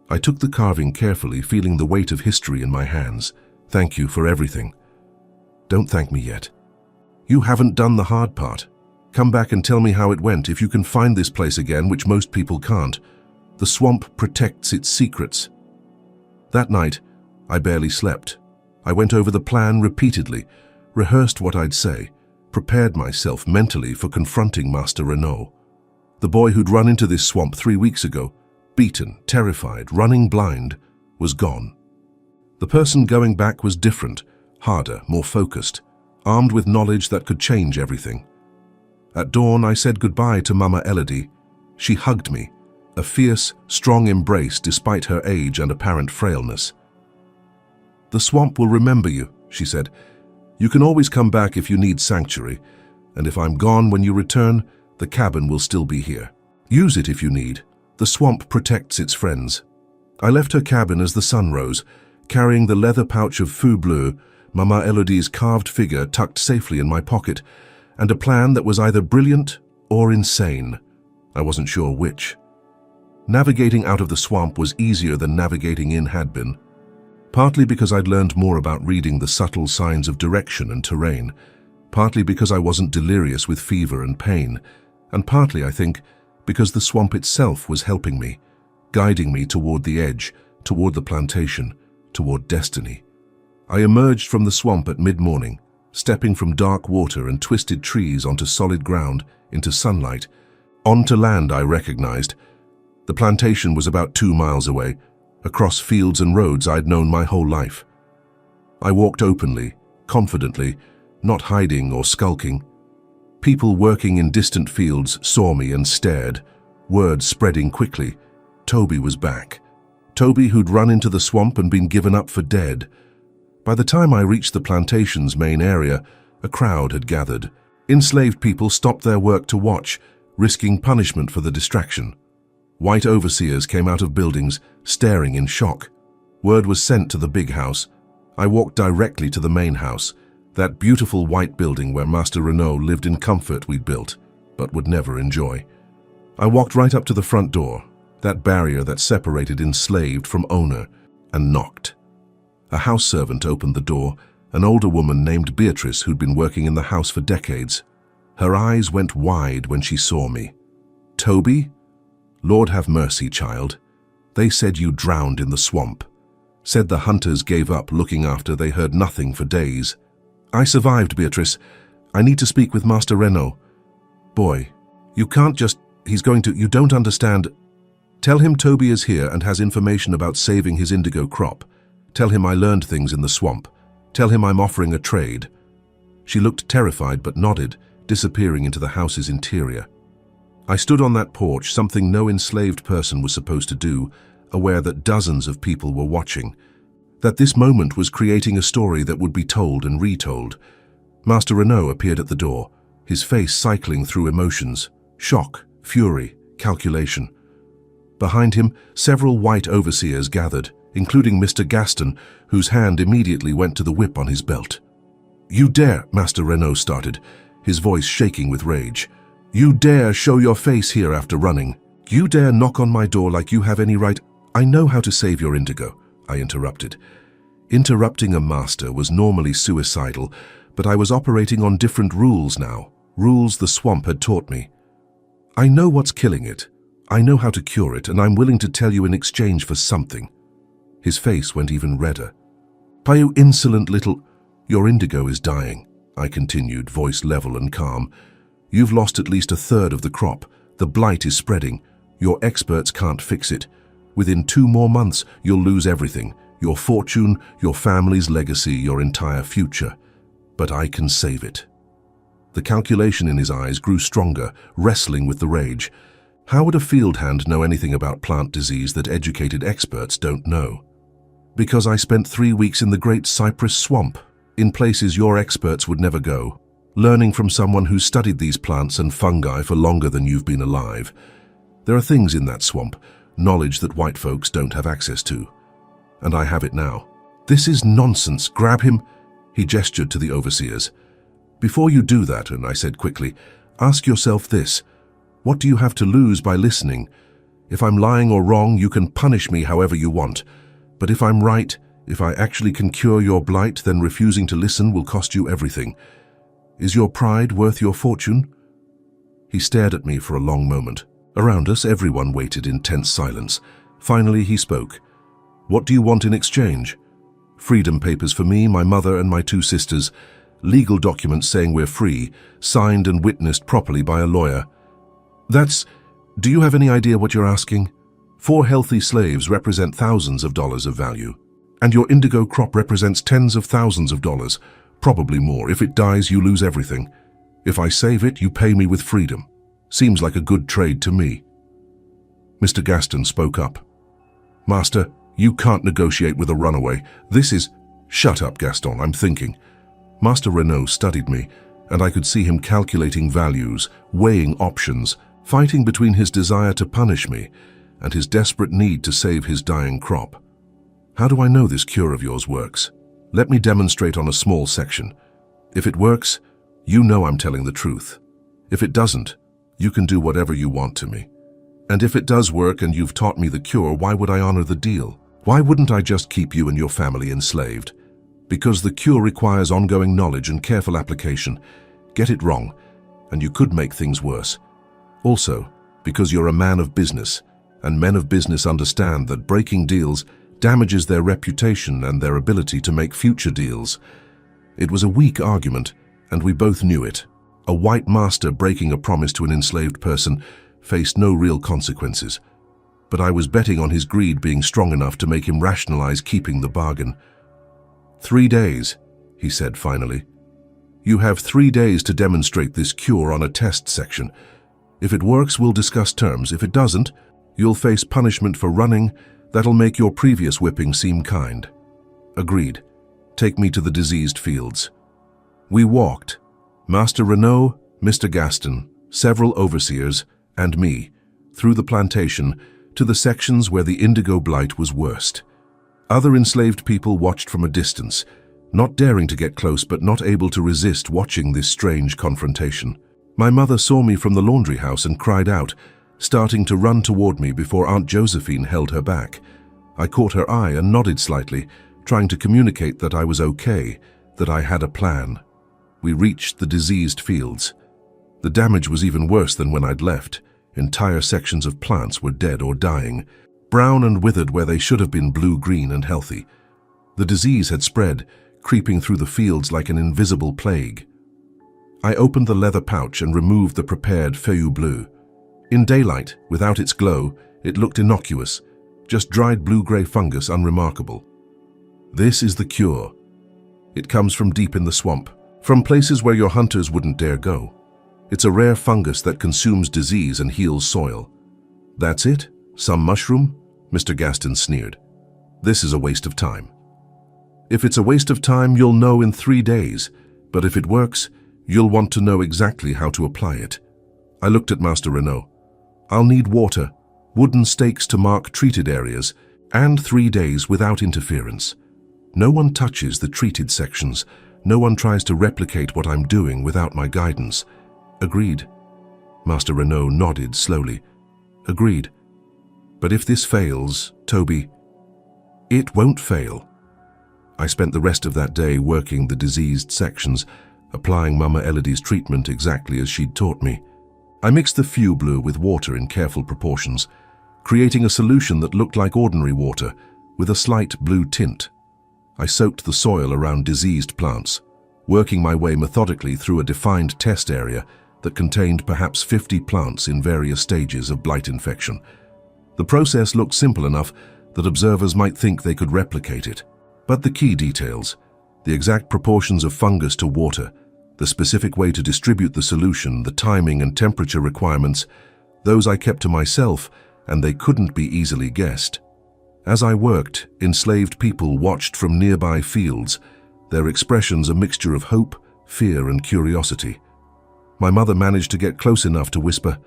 I took the carving carefully, feeling the weight of history in my hands. Thank you for everything. Don't thank me yet. You haven't done the hard part. Come back and tell me how it went if you can find this place again, which most people can't. The swamp protects its secrets. That night, I barely slept. I went over the plan repeatedly, rehearsed what I'd say, prepared myself mentally for confronting Master Renaud. The boy who'd run into this swamp 3 weeks ago, beaten, terrified, running blind, was gone. The person going back was different, harder, more focused, armed with knowledge that could change everything. At dawn, I said goodbye to Mama Elodie. She hugged me, a fierce, strong embrace despite her age and apparent frailness. The swamp will remember you, she said. You can always come back if you need sanctuary, and if I'm gone when you return, the cabin will still be here. Use it if you need. The swamp protects its friends. I left her cabin as the sun rose, carrying the leather pouch of feu bleu, Mama Elodie's carved figure tucked safely in my pocket, and a plan that was either brilliant or insane. I wasn't sure which. Navigating out of the swamp was easier than navigating in had been. Partly because I'd learned more about reading the subtle signs of direction and terrain, partly because I wasn't delirious with fever and pain, and partly, I think, because the swamp itself was helping me, guiding me toward the edge, toward the plantation, toward destiny. I emerged from the swamp at mid-morning, stepping from dark water and twisted trees onto solid ground, into sunlight. Onto land I recognized. The plantation was about 2 miles away, across fields and roads I'd known my whole life. I walked openly, confidently, not hiding or skulking. People working in distant fields saw me and stared, word spreading quickly. Toby was back. Toby who'd run into the swamp and been given up for dead. By the time I reached the plantation's main area, a crowd had gathered. Enslaved people stopped their work to watch, risking punishment for the distraction. White overseers came out of buildings, staring in shock. Word was sent to the big house. I walked directly to the main house, that beautiful white building where Master Renault lived in comfort we'd built, but would never enjoy. I walked right up to the front door, that barrier that separated enslaved from owner, and knocked. A house servant opened the door, an older woman named Beatrice who'd been working in the house for decades. Her eyes went wide when she saw me. "Toby? Lord have mercy, child. They said you drowned in the swamp. Said the hunters gave up looking after they heard nothing for days. I survived, Beatrice. I need to speak with Master Renault." "Boy, you can't just... you don't understand. Tell him Toby is here and has information about saving his indigo crop. Tell him I learned things in the swamp. Tell him I'm offering a trade." She looked terrified but nodded, disappearing into the house's interior. I stood on that porch, something no enslaved person was supposed to do, aware that dozens of people were watching, that this moment was creating a story that would be told and retold. Master Renault appeared at the door, his face cycling through emotions: shock, fury, calculation. Behind him, several white overseers gathered, including Mr. Gaston, whose hand immediately went to the whip on his belt. "You dare," Master Renault started, his voice shaking with rage. "You dare show your face here after running. You dare knock on my door like you have any right—" "I know how to save your indigo," I interrupted. Interrupting a master was normally suicidal, but I was operating on different rules now, rules the swamp had taught me. "I know what's killing it. I know how to cure it, and I'm willing to tell you in exchange for something." His face went even redder. "By you insolent little—" "Your indigo is dying," I continued, voice level and calm. "You've lost at least a third of the crop. The blight is spreading. Your experts can't fix it. Within 2 more months, you'll lose everything. Your fortune, your family's legacy, your entire future. But I can save it." The calculation in his eyes grew stronger, wrestling with the rage. How would a field hand know anything about plant disease that educated experts don't know? "Because I spent 3 weeks in the Great Cypress Swamp, in places your experts would never go, learning from someone who studied these plants and fungi for longer than you've been alive. There are things in that swamp, knowledge that white folks don't have access to. And I have it now." "This is nonsense. Grab him." He gestured to the overseers. "Before you do that," and I said quickly, "ask yourself this. What do you have to lose by listening? If I'm lying or wrong, you can punish me however you want. But if I'm right, if I actually can cure your blight, then refusing to listen will cost you everything. Is your pride worth your fortune?" He stared at me for a long moment. Around us, everyone waited in tense silence. Finally, he spoke. "What do you want in exchange?" "Freedom papers for me, my mother, and my 2 sisters. Legal documents saying we're free, signed and witnessed properly by a lawyer." Do you have any idea what you're asking? 4 healthy slaves represent thousands of dollars of value. And your indigo crop represents tens of thousands of dollars, probably more. If it dies, you lose everything. If I save it, you pay me with freedom. Seems like a good trade to me." Mr. Gaston spoke up. "Master, you can't negotiate with a runaway. This is—" "Shut up, Gaston, I'm thinking." Master Renault studied me, and I could see him calculating values, weighing options, fighting between his desire to punish me and his desperate need to save his dying crop. How do I know this cure of yours works? Let me demonstrate on a small section. If it works, you know I'm telling the truth. If it doesn't, you can do whatever you want to me. And if it does work and you've taught me the cure, why would I honor the deal? Why wouldn't I just keep you and your family enslaved? Because the cure requires ongoing knowledge and careful application. Get it wrong, and you could make things worse. Also, because you're a man of business, and men of business understand that breaking deals damages their reputation and their ability to make future deals. It was a weak argument, and we both knew it. A white master breaking a promise to an enslaved person faced no real consequences. But I was betting on his greed being strong enough to make him rationalize keeping the bargain. 3 days, he said finally. You have 3 days to demonstrate this cure on a test section. If it works, we'll discuss terms. If it doesn't, you'll face punishment for running that'll make your previous whipping seem kind. Agreed. Take me to the diseased fields. We walked. Master Renaud, Mr. Gaston, several overseers, and me, through the plantation to the sections where the indigo blight was worst. Other enslaved people watched from a distance, not daring to get close but not able to resist watching this strange confrontation. My mother saw me from the laundry house and cried out, starting to run toward me before Aunt Josephine held her back. I caught her eye and nodded slightly, trying to communicate that I was okay, that I had a plan. We reached the diseased fields. The damage was even worse than when I'd left. Entire sections of plants were dead or dying, brown and withered where they should have been blue-green and healthy. The disease had spread, creeping through the fields like an invisible plague. I opened the leather pouch and removed the prepared feuille bleue. In daylight, without its glow, it looked innocuous, just dried blue-gray fungus, unremarkable. This is the cure. It comes from deep in the swamp, from places where your hunters wouldn't dare go. It's a rare fungus that consumes disease and heals soil. That's it? Some mushroom? Mr. Gaston sneered. This is a waste of time. If it's a waste of time, you'll know in 3 days, but if it works, you'll want to know exactly how to apply it. I looked at Master Renaud. I'll need water, wooden stakes to mark treated areas, and 3 days without interference. No one touches the treated sections. No one tries to replicate what I'm doing without my guidance. Agreed. Master Renaud nodded slowly. Agreed. But if this fails, Toby, it won't fail. I spent the rest of that day working the diseased sections, applying Mama Elodie's treatment exactly as she'd taught me. I mixed the feuille bleue with water in careful proportions, creating a solution that looked like ordinary water, with a slight blue tint. I soaked the soil around diseased plants, working my way methodically through a defined test area that contained perhaps 50 plants in various stages of blight infection. The process looked simple enough that observers might think they could replicate it. But the key details, the exact proportions of fungus to water, the specific way to distribute the solution, the timing and temperature requirements, those I kept to myself, and they couldn't be easily guessed. As I worked, enslaved people watched from nearby fields, their expressions a mixture of hope, fear, and curiosity. My mother managed to get close enough to whisper,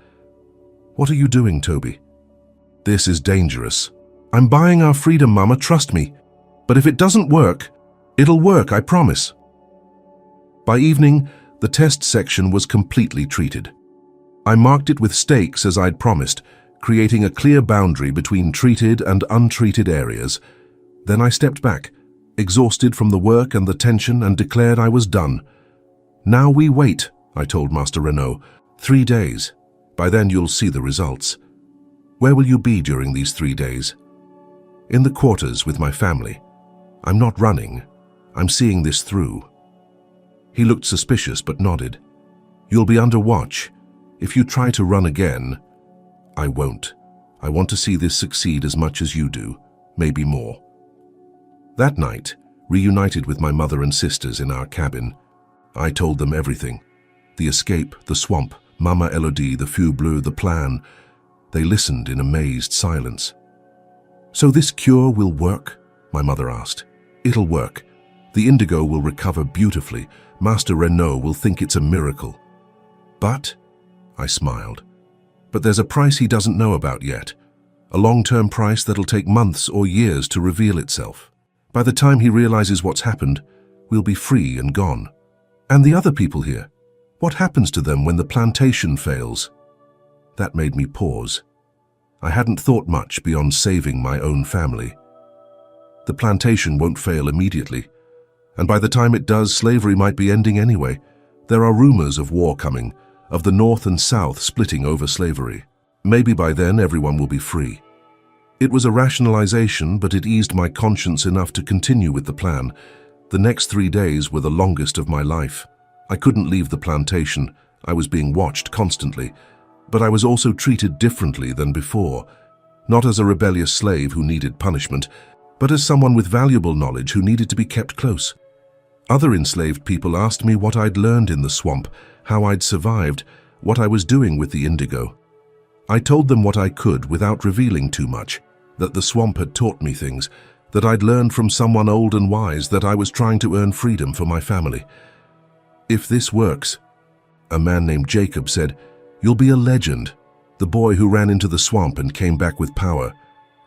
"What are you doing, Toby?" "This is dangerous." "I'm buying our freedom, Mama, trust me. But if it doesn't work, it'll work, I promise." By evening, the test section was completely treated. I marked it with stakes as I'd promised, creating a clear boundary between treated and untreated areas. Then I stepped back, exhausted from the work and the tension, and declared I was done. "Now we wait," I told Master Renaud. 3 days. By then you'll see the results." "Where will you be during these 3 days?" "In the quarters with my family. I'm not running. I'm seeing this through." He looked suspicious but nodded. "You'll be under watch. If you try to run again..." "I won't. I want to see this succeed as much as you do, maybe more." That night, reunited with my mother and sisters in our cabin, I told them everything. The escape, the swamp, Mama Elodie, the feuille bleue, the plan. They listened in amazed silence. "So this cure will work?" my mother asked. "It'll work. The indigo will recover beautifully. Master Renaud will think it's a miracle." "But," I smiled, But there's a price he doesn't know about yet. A long-term price that'll take months or years to reveal itself. By the time he realizes what's happened, we'll be free and gone. And the other people here, what happens to them when the plantation fails? That made me pause. I hadn't thought much beyond saving my own family. The plantation won't fail immediately, and by the time it does, slavery might be ending anyway. There are rumors of war coming, of the North and South splitting over slavery. Maybe by then everyone will be free. It was a rationalization, but it eased my conscience enough to continue with the plan. The next 3 days were the longest of my life. I couldn't leave the plantation. I was being watched constantly, but I was also treated differently than before. Not as a rebellious slave who needed punishment, but as someone with valuable knowledge who needed to be kept close. Other enslaved people asked me what I'd learned in the swamp, how I'd survived, what I was doing with the indigo. I told them what I could without revealing too much, that the swamp had taught me things, that I'd learned from someone old and wise, that I was trying to earn freedom for my family. If this works, a man named Jacob said, "You'll be a legend, the boy who ran into the swamp and came back with power."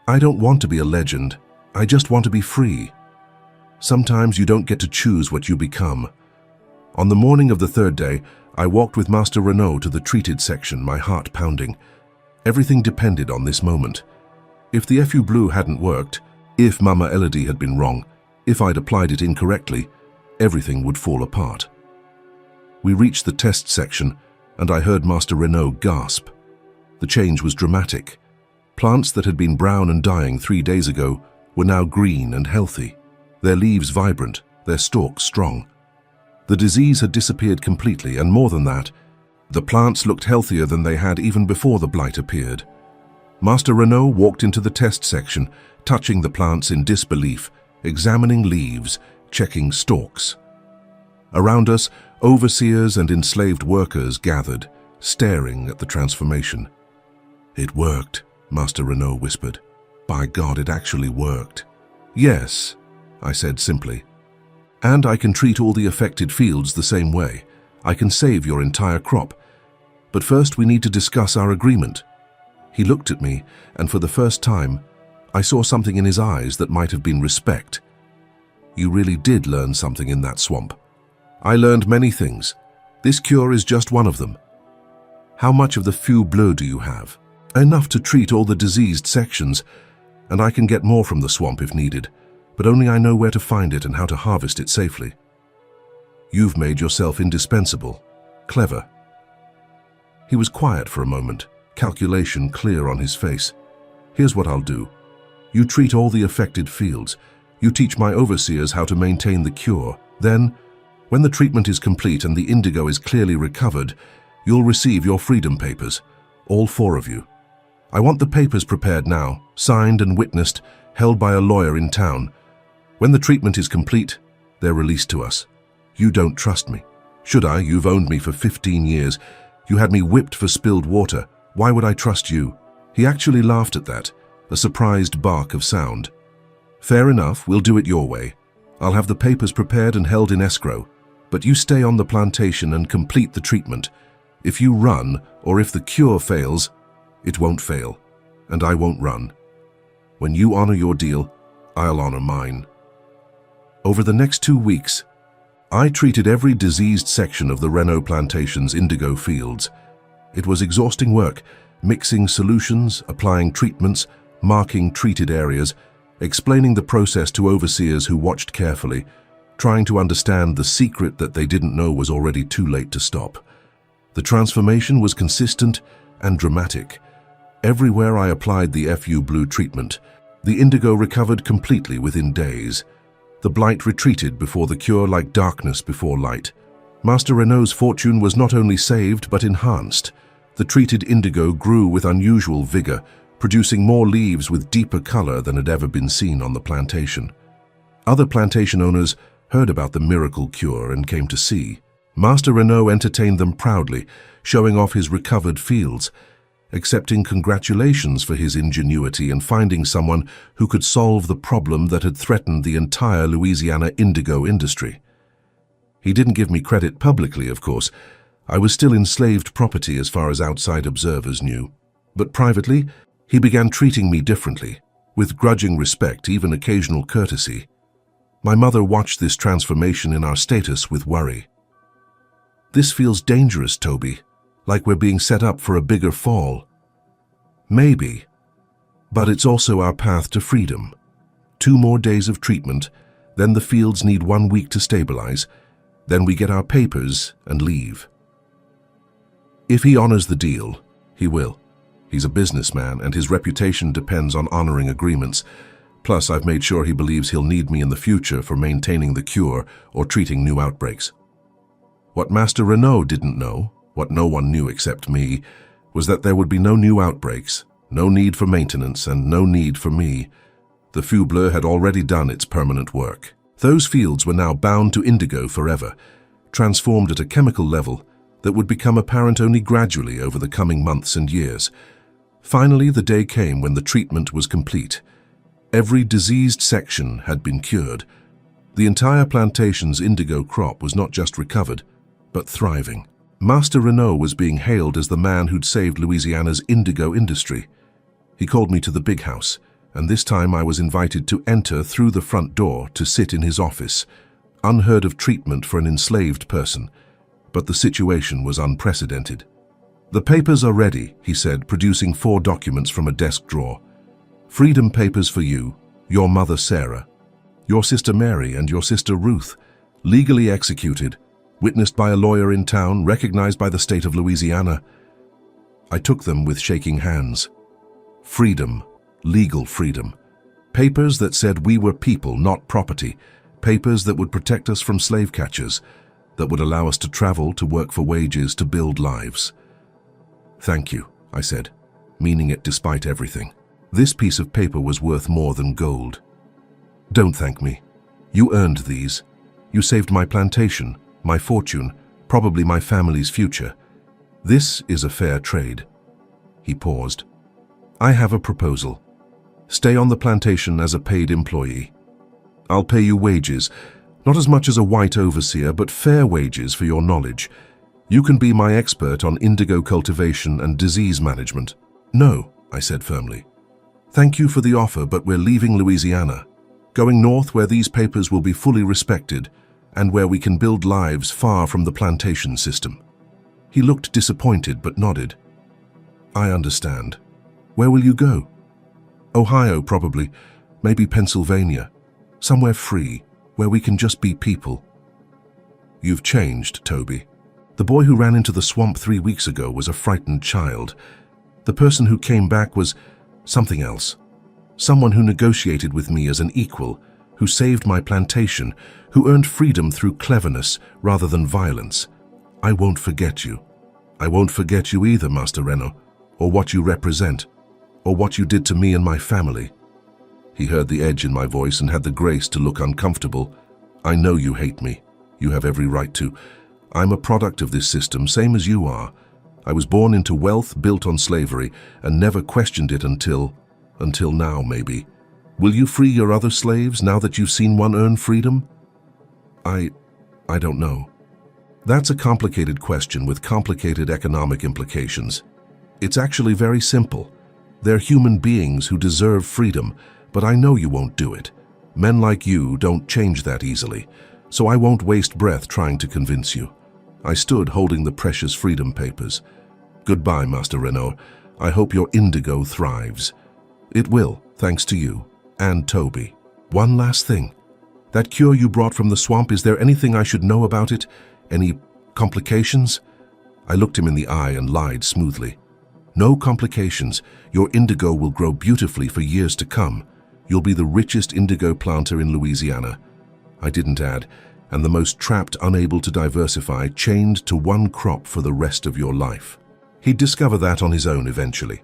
I don't want to be a legend. I just want to be free. Sometimes you don't get to choose what you become. On the morning of the 3rd day, I walked with Master Renaud to the treated section, my heart pounding. Everything depended on this moment. If the FU Blue hadn't worked, if Mama Elodie had been wrong, if I'd applied it incorrectly, everything would fall apart. We reached the test section, and I heard Master Renaud gasp. The change was dramatic. Plants that had been brown and dying 3 days ago were now green and healthy, their leaves vibrant, their stalks strong. The disease had disappeared completely, and more than that, the plants looked healthier than they had even before the blight appeared. Master Renaud walked into the test section, touching the plants in disbelief, examining leaves, checking stalks. Around us, overseers and enslaved workers gathered, staring at the transformation. "It worked," Master Renaud whispered. "By God, it actually worked." "Yes," I said simply. "And I can treat all the affected fields the same way. I can save your entire crop. But first we need to discuss our agreement." He looked at me, and for the first time, I saw something in his eyes that might have been respect. "You really did learn something in that swamp." "I learned many things. This cure is just one of them." "How much of the feu bleu do you have?" "Enough to treat all the diseased sections, and I can get more from the swamp if needed, but only I know where to find it and how to harvest it safely." "You've made yourself indispensable. Clever." He was quiet for a moment, calculation clear on his face. "Here's what I'll do. You treat all the affected fields. You teach my overseers how to maintain the cure. Then, when the treatment is complete and the indigo is clearly recovered, you'll receive your freedom papers, all 4 of you. I want the papers prepared now, signed and witnessed, held by a lawyer in town. When the treatment is complete, they're released to us. You don't trust me. Should I? You've owned me for 15 years. You had me whipped for spilled water. Why would I trust you?" He actually laughed at that, a surprised bark of sound. "Fair enough, we'll do it your way. I'll have the papers prepared and held in escrow, but you stay on the plantation and complete the treatment. If you run, or if the cure fails, it won't fail, and I won't run. When you honor your deal, I'll honor mine." Over the next 2 weeks, I treated every diseased section of the Renaud plantation's indigo fields. It was exhausting work, mixing solutions, applying treatments, marking treated areas, explaining the process to overseers who watched carefully, trying to understand the secret that they didn't know was already too late to stop. The transformation was consistent and dramatic. Everywhere I applied the FU Blue treatment, the indigo recovered completely within days. The blight retreated before the cure like darkness before light. Master Renaud's fortune was not only saved but enhanced. The treated indigo grew with unusual vigor, producing more leaves with deeper color than had ever been seen on the plantation. Other plantation owners heard about the miracle cure and came to see. Master Renaud entertained them proudly, showing off his recovered fields, accepting congratulations for his ingenuity in finding someone who could solve the problem that had threatened the entire Louisiana indigo industry. He didn't give me credit publicly, of course. I was still enslaved property as far as outside observers knew. But privately, he began treating me differently, with grudging respect, even occasional courtesy. My mother watched this transformation in our status with worry. "This feels dangerous, Toby, like we're being set up for a bigger fall." "Maybe, but it's also our path to freedom. 2 more days of treatment, then the fields need 1 week to stabilize, then we get our papers and leave." If he honors the deal, he will. He's a businessman and his reputation depends on honoring agreements. Plus, I've made sure he believes he'll need me in the future for maintaining the cure or treating new outbreaks. What Master Renault didn't know, what no one knew except me, was that there would be no new outbreaks, no need for maintenance, and no need for me. The feu bleu had already done its permanent work. Those fields were now bound to indigo forever, transformed at a chemical level that would become apparent only gradually over the coming months and years. Finally, the day came when the treatment was complete. Every diseased section had been cured. The entire plantation's indigo crop was not just recovered, but thriving. Master Renault was being hailed as the man who'd saved Louisiana's indigo industry. He called me to the big house, and this time I was invited to enter through the front door to sit in his office. Unheard of treatment for an enslaved person, but the situation was unprecedented. "The papers are ready," he said, producing 4 documents from a desk drawer. "Freedom papers for you, your mother Sarah, your sister Mary, and your sister Ruth, legally executed, witnessed by a lawyer in town, recognized by the state of Louisiana." I took them with shaking hands. Freedom, legal freedom. Papers that said we were people, not property. Papers that would protect us from slave catchers, that would allow us to travel, to work for wages, to build lives. "Thank you," I said, meaning it despite everything. This piece of paper was worth more than gold. "Don't thank me. You earned these. You saved my plantation, my fortune, probably my family's future. This is a fair trade." He paused. "I have a proposal. Stay on the plantation as a paid employee. I'll pay you wages, not as much as a white overseer, but fair wages for your knowledge. You can be my expert on indigo cultivation and disease management." "No," I said firmly. "Thank you for the offer, but we're leaving Louisiana, going north where these papers will be fully respected and where we can build lives far from the plantation system." He looked disappointed but nodded. "I understand. Where will you go?" "Ohio, probably. Maybe Pennsylvania. Somewhere free, where we can just be people." "You've changed, Toby. The boy who ran into the swamp 3 weeks ago was a frightened child. The person who came back was something else. Someone who negotiated with me as an equal, who saved my plantation, who earned freedom through cleverness rather than violence. I won't forget you. I won't forget you either, Master Renault, or what you represent, or what you did to me and my family." He heard the edge in my voice and had the grace to look uncomfortable. "I know you hate me. You have every right to. I'm a product of this system, same as you are. I was born into wealth built on slavery and never questioned it until now, maybe. Will you free your other slaves now that you've seen one earn freedom?" I don't know. That's a complicated question with complicated economic implications. It's actually very simple. They're human beings who deserve freedom, but I know you won't do it. Men like you don't change that easily, so I won't waste breath trying to convince you. I stood holding the precious freedom papers. "Goodbye, Master Renault. I hope your indigo thrives." "It will, thanks to you, and Toby. One last thing. That cure you brought from the swamp, is there anything I should know about it? Any complications?" I looked him in the eye and lied smoothly. "No complications. Your indigo will grow beautifully for years to come. You'll be the richest indigo planter in Louisiana." I didn't add, "and the most trapped, unable to diversify, chained to one crop for the rest of your life." He'd discover that on his own eventually.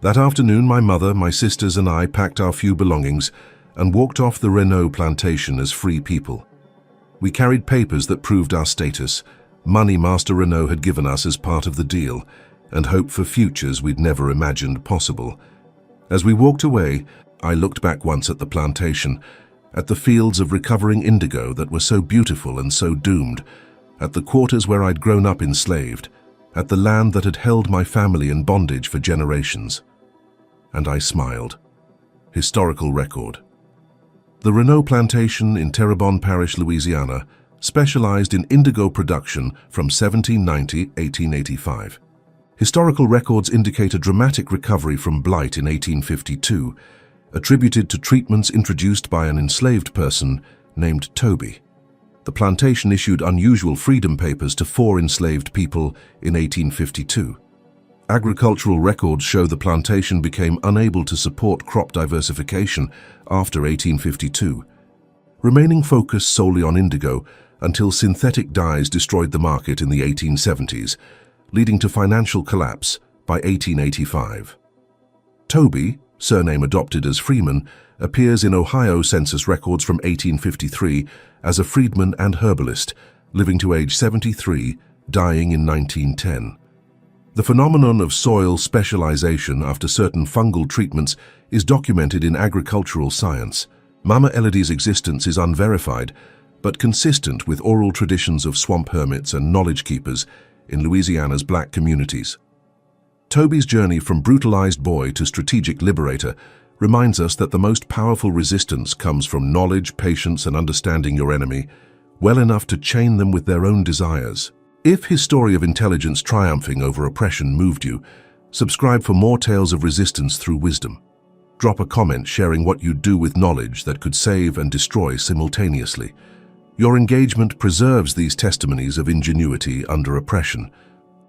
That afternoon, my mother, my sisters, and I packed our few belongings and walked off the Renault plantation as free people. We carried papers that proved our status, money Master Renault had given us as part of the deal, and hope for futures we'd never imagined possible. As we walked away, I looked back once at the plantation, at the fields of recovering indigo that were so beautiful and so doomed. at the quarters where I'd grown up enslaved, at the land that had held my family in bondage for generations. And I smiled. Historical record. The Renault plantation in Terrebonne Parish, Louisiana, specialized in indigo production from 1790–1885. Historical records indicate a dramatic recovery from blight in 1852, attributed to treatments introduced by an enslaved person named Toby. The plantation issued unusual freedom papers to 4 enslaved people in 1852. Agricultural records show the plantation became unable to support crop diversification after 1852, remaining focused solely on indigo until synthetic dyes destroyed the market in the 1870s, leading to financial collapse by 1885. Toby, surname adopted as Freeman, appears in Ohio census records from 1853 as a freedman and herbalist, living to age 73, dying in 1910. The phenomenon of soil specialization after certain fungal treatments is documented in agricultural science. Mama Elodie's existence is unverified, but consistent with oral traditions of swamp hermits and knowledge keepers in Louisiana's black communities. Toby's journey from brutalized boy to strategic liberator reminds us that the most powerful resistance comes from knowledge, patience, and understanding your enemy well enough to chain them with their own desires. If his story of intelligence triumphing over oppression moved you, subscribe for more tales of resistance through wisdom. Drop a comment sharing what you'd do with knowledge that could save and destroy simultaneously. Your engagement preserves these testimonies of ingenuity under oppression.